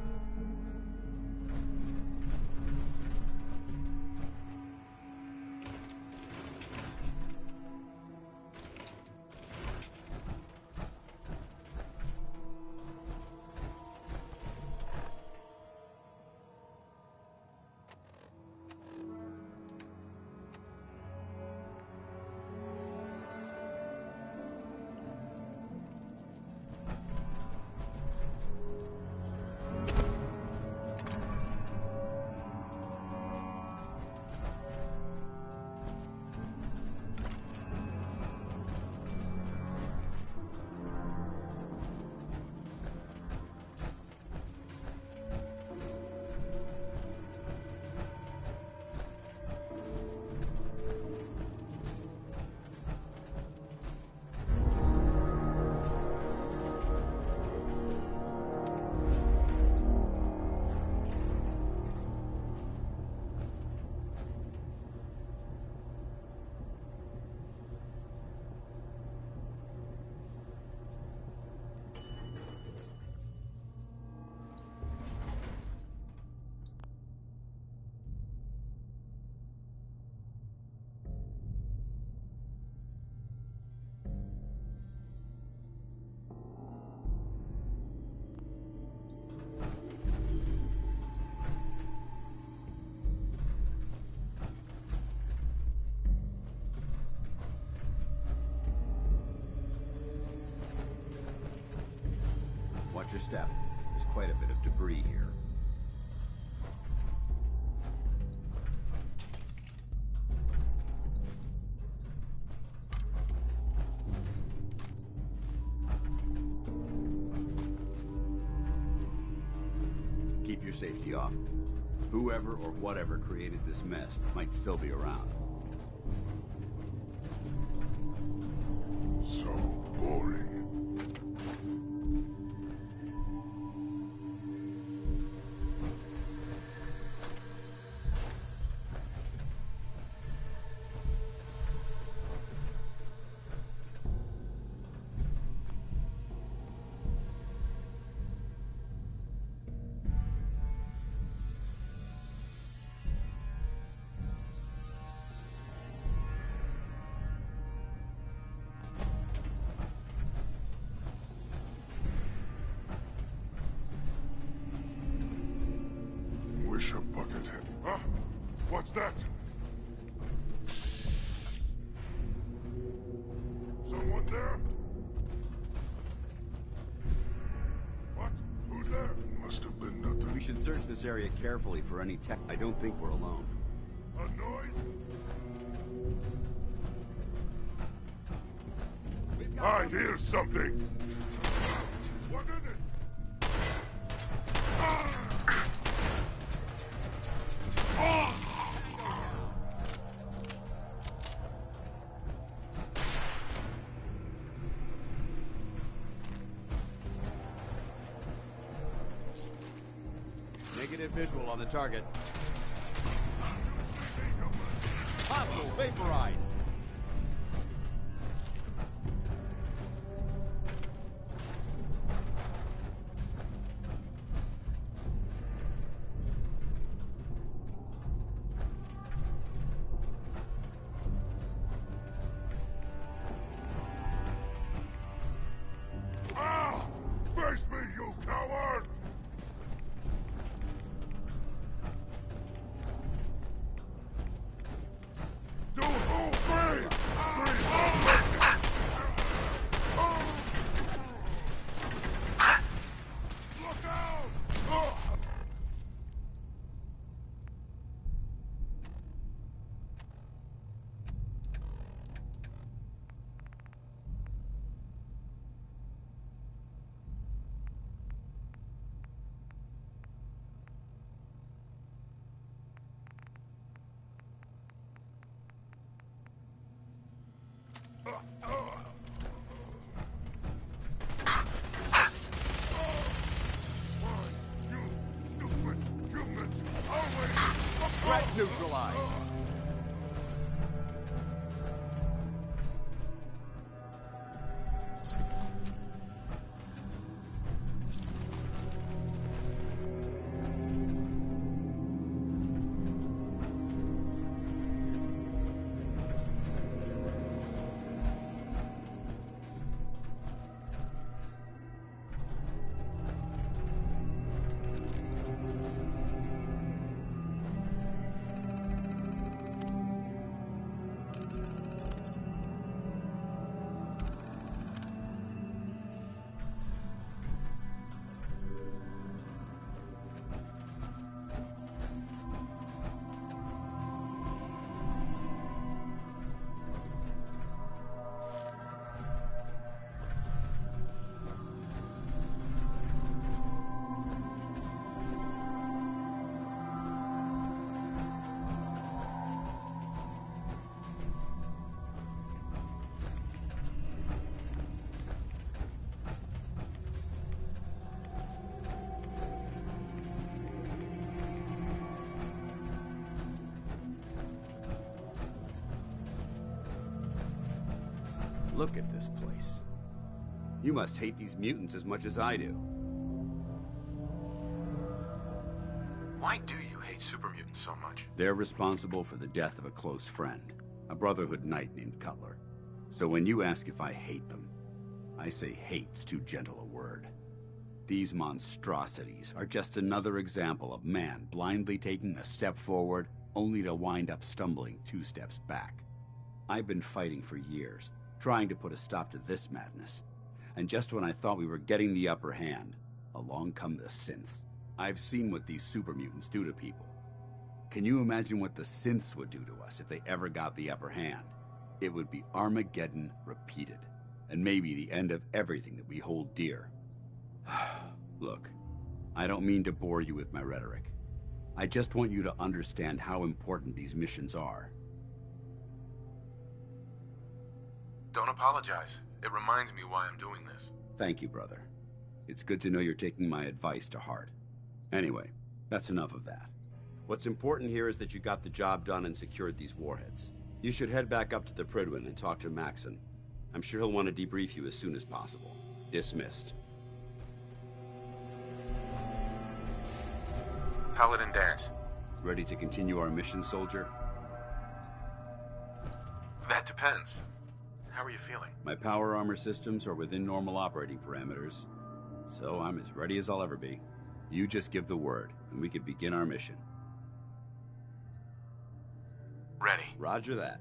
your step. There's quite a bit of debris here. Keep your safety off. Whoever or whatever created this mess might still be around. So boring. Wish a bucket had... Huh? What's that? Someone there? What? Who's there? Must have been nothing. We should search this area carefully for any tech. I don't think we're alone. A noise? I hear something. What is it? Negative visual on the target. Hostile vaporized. Ah! Face me, you coward! Do who free? Scream for mercy! Look out! Threat neutralized. Look at this place. You must hate these mutants as much as I do. Why do you hate super mutants so much? They're responsible for the death of a close friend, a Brotherhood knight named Cutler. So when you ask if I hate them, I say hate's too gentle a word. These monstrosities are just another example of man blindly taking a step forward, only to wind up stumbling 2 steps back. I've been fighting for years, trying to put a stop to this madness. And just when I thought we were getting the upper hand, along come the synths. I've seen what these super mutants do to people. Can you imagine what the synths would do to us if they ever got the upper hand? It would be Armageddon repeated, and maybe the end of everything that we hold dear. Look, I don't mean to bore you with my rhetoric. I just want you to understand how important these missions are. Don't apologize. It reminds me why I'm doing this. Thank you, brother. It's good to know you're taking my advice to heart. Anyway, that's enough of that. What's important here is that you got the job done and secured these warheads. You should head back up to the Prydwen and talk to Maxon. I'm sure he'll want to debrief you as soon as possible. Dismissed. Paladin Dance. Ready to continue our mission, soldier? That depends. How are you feeling? My power armor systems are within normal operating parameters, so I'm as ready as I'll ever be. You just give the word, and we can begin our mission. Ready. Roger that.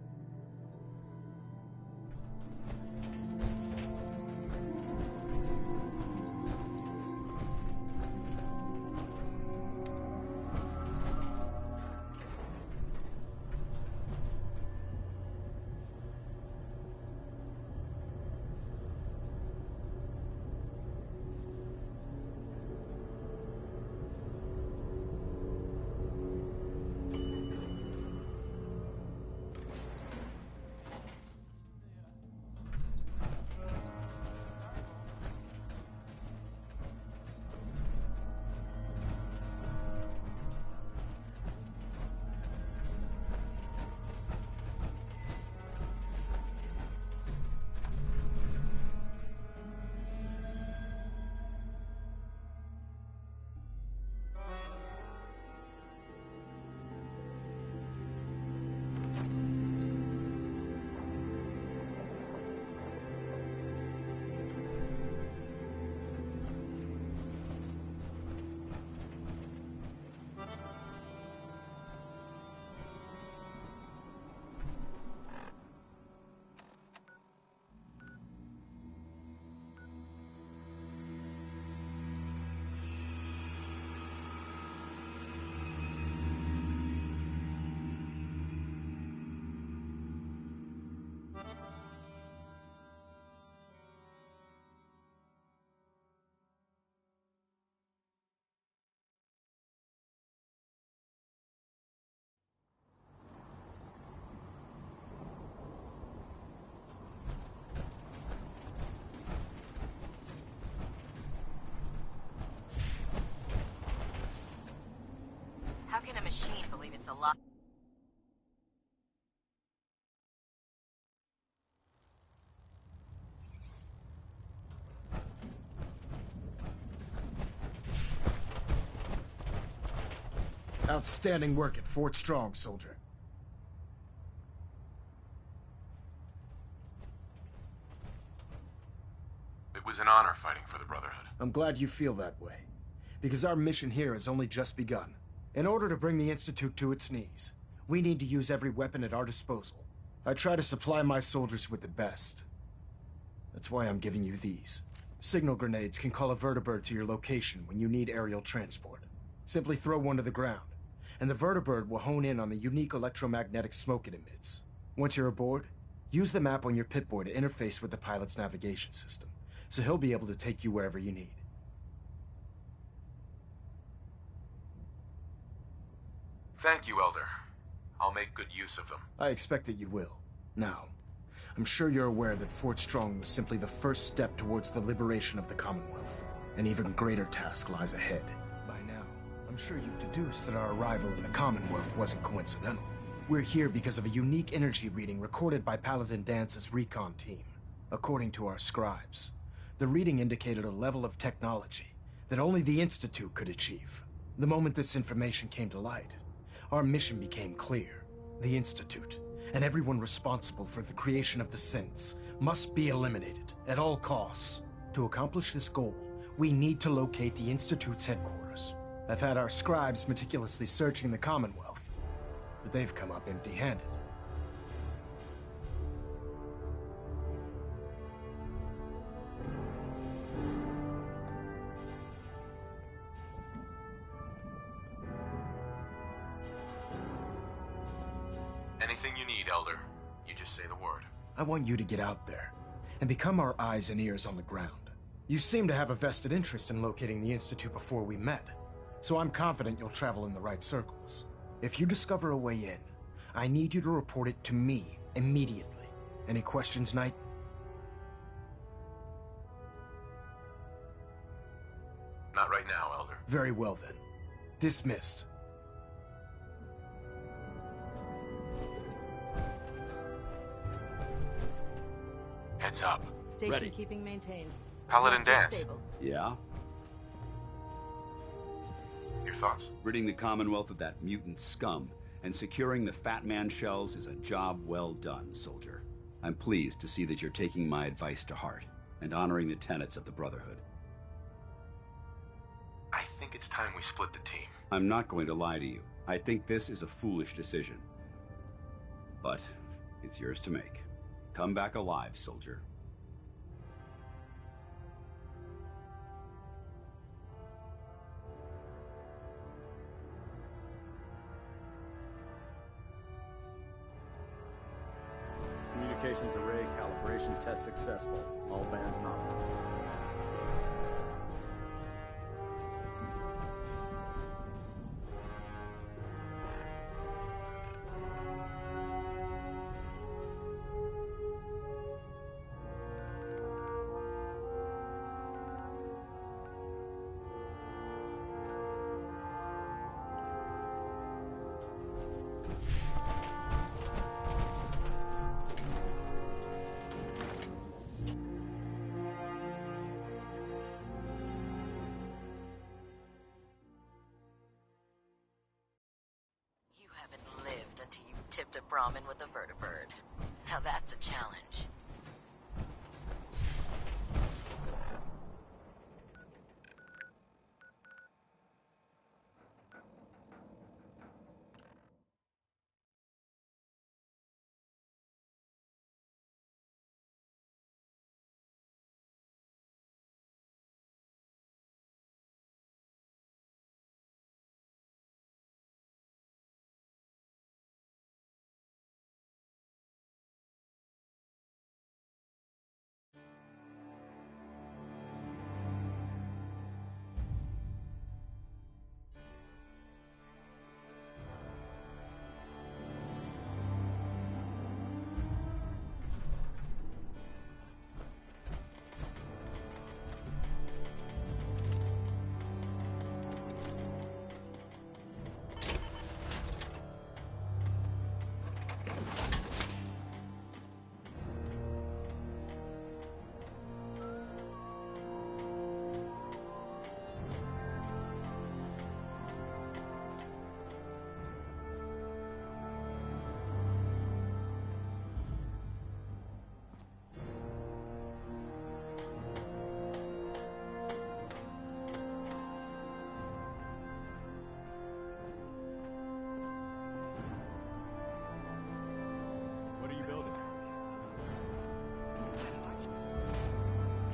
How can a machine believe it's alive? Outstanding work at Fort Strong, soldier. It was an honor fighting for the Brotherhood. I'm glad you feel that way, because our mission here has only just begun. In order to bring the Institute to its knees, we need to use every weapon at our disposal. I try to supply my soldiers with the best. That's why I'm giving you these. Signal grenades can call a vertibird to your location when you need aerial transport. Simply throw one to the ground, and the vertibird will hone in on the unique electromagnetic smoke it emits. Once you're aboard, use the map on your Pip-Boy to interface with the pilot's navigation system, so he'll be able to take you wherever you need. Thank you, Elder. I'll make good use of them. I expect that you will. Now, I'm sure you're aware that Fort Strong was simply the first step towards the liberation of the Commonwealth. An even greater task lies ahead. By now, I'm sure you've deduced that our arrival in the Commonwealth wasn't coincidental. We're here because of a unique energy reading recorded by Paladin Dance's recon team. According to our scribes, the reading indicated a level of technology that only the Institute could achieve. The moment this information came to light, our mission became clear. The Institute, and everyone responsible for the creation of the synths, must be eliminated at all costs. To accomplish this goal, we need to locate the Institute's headquarters. I've had our scribes meticulously searching the Commonwealth, but they've come up empty-handed. Anything you need, Elder. You just say the word. I want you to get out there and become our eyes and ears on the ground. You seem to have a vested interest in locating the Institute before we met, so I'm confident you'll travel in the right circles. If you discover a way in, I need you to report it to me immediately. Any questions, Knight? Not right now, Elder. Very well then. Dismissed. Heads up. Station Ready. keeping maintained. Paladin Master Dance. stable. Yeah? Your thoughts? Ridding the Commonwealth of that mutant scum and securing the Fat Man shells is a job well done, soldier. I'm pleased to see that you're taking my advice to heart and honoring the tenets of the Brotherhood. I think it's time we split the team. I'm not going to lie to you. I think this is a foolish decision. But it's yours to make. Come back alive, soldier. Communications array calibration test successful. All bands nominal. You haven't lived until you tipped a Brahmin with a vertibird. Now that's a challenge.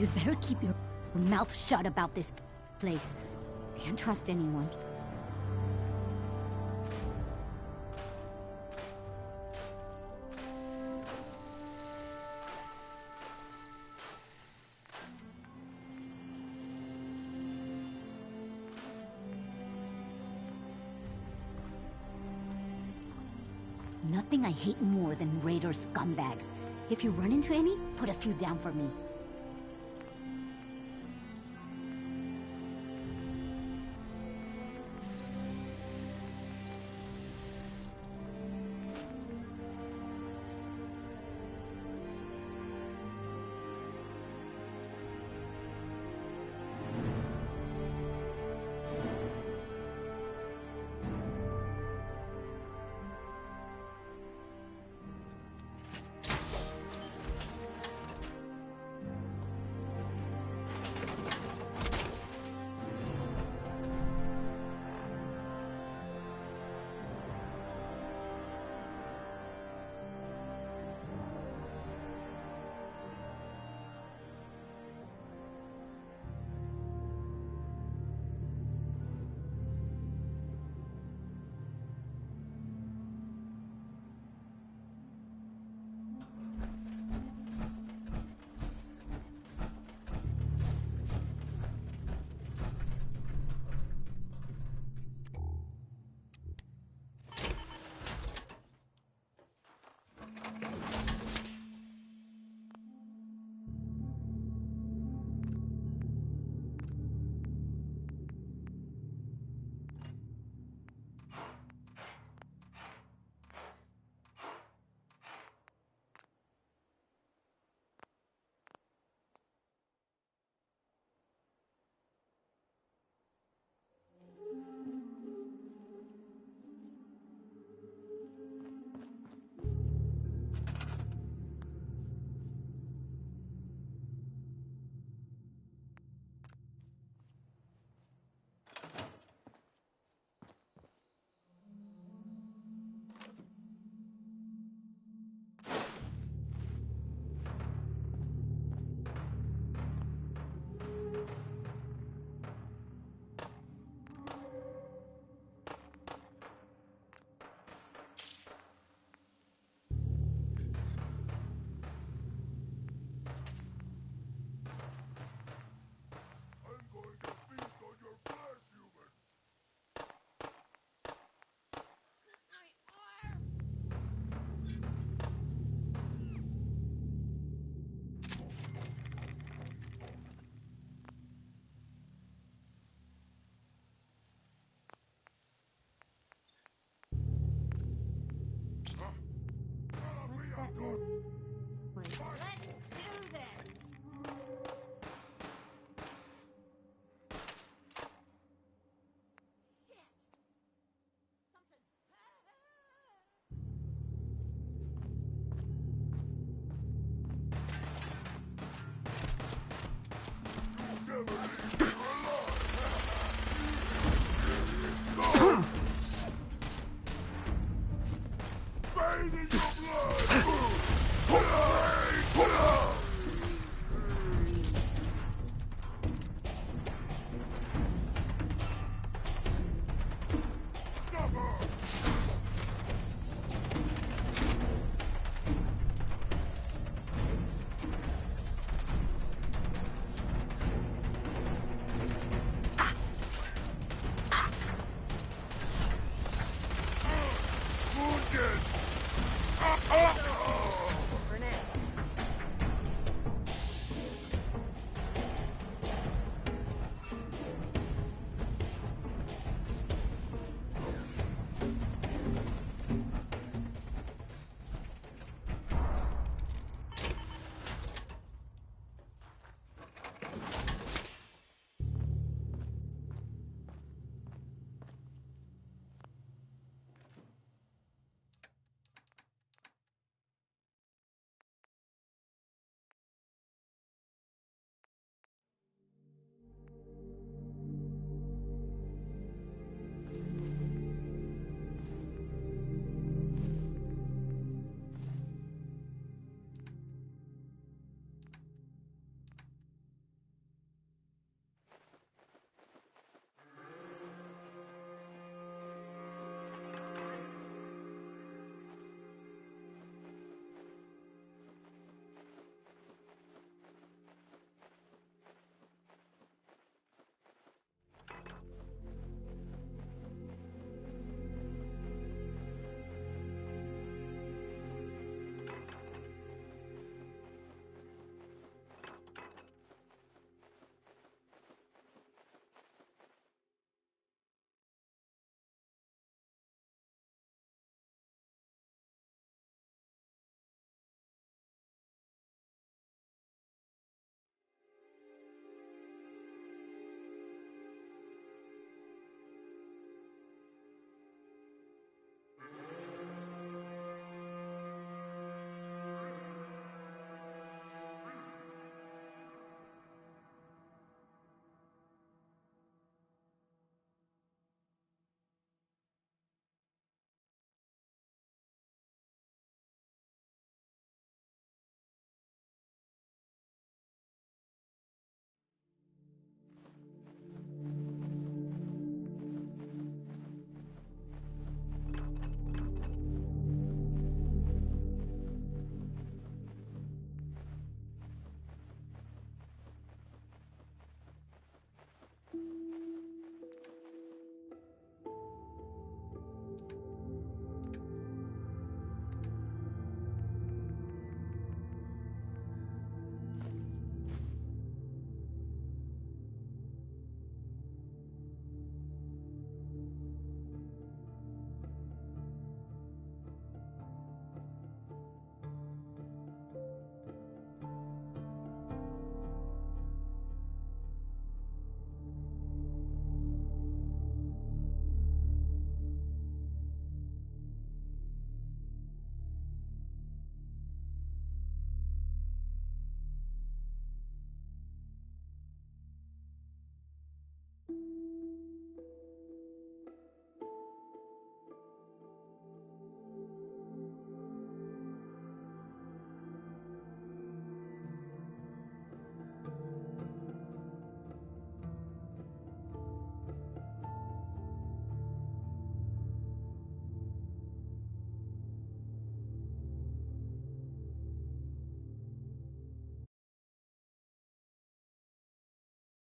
You'd better keep your mouth shut about this place. Can't trust anyone. Nothing I hate more than raider scumbags. If you run into any, put a few down for me.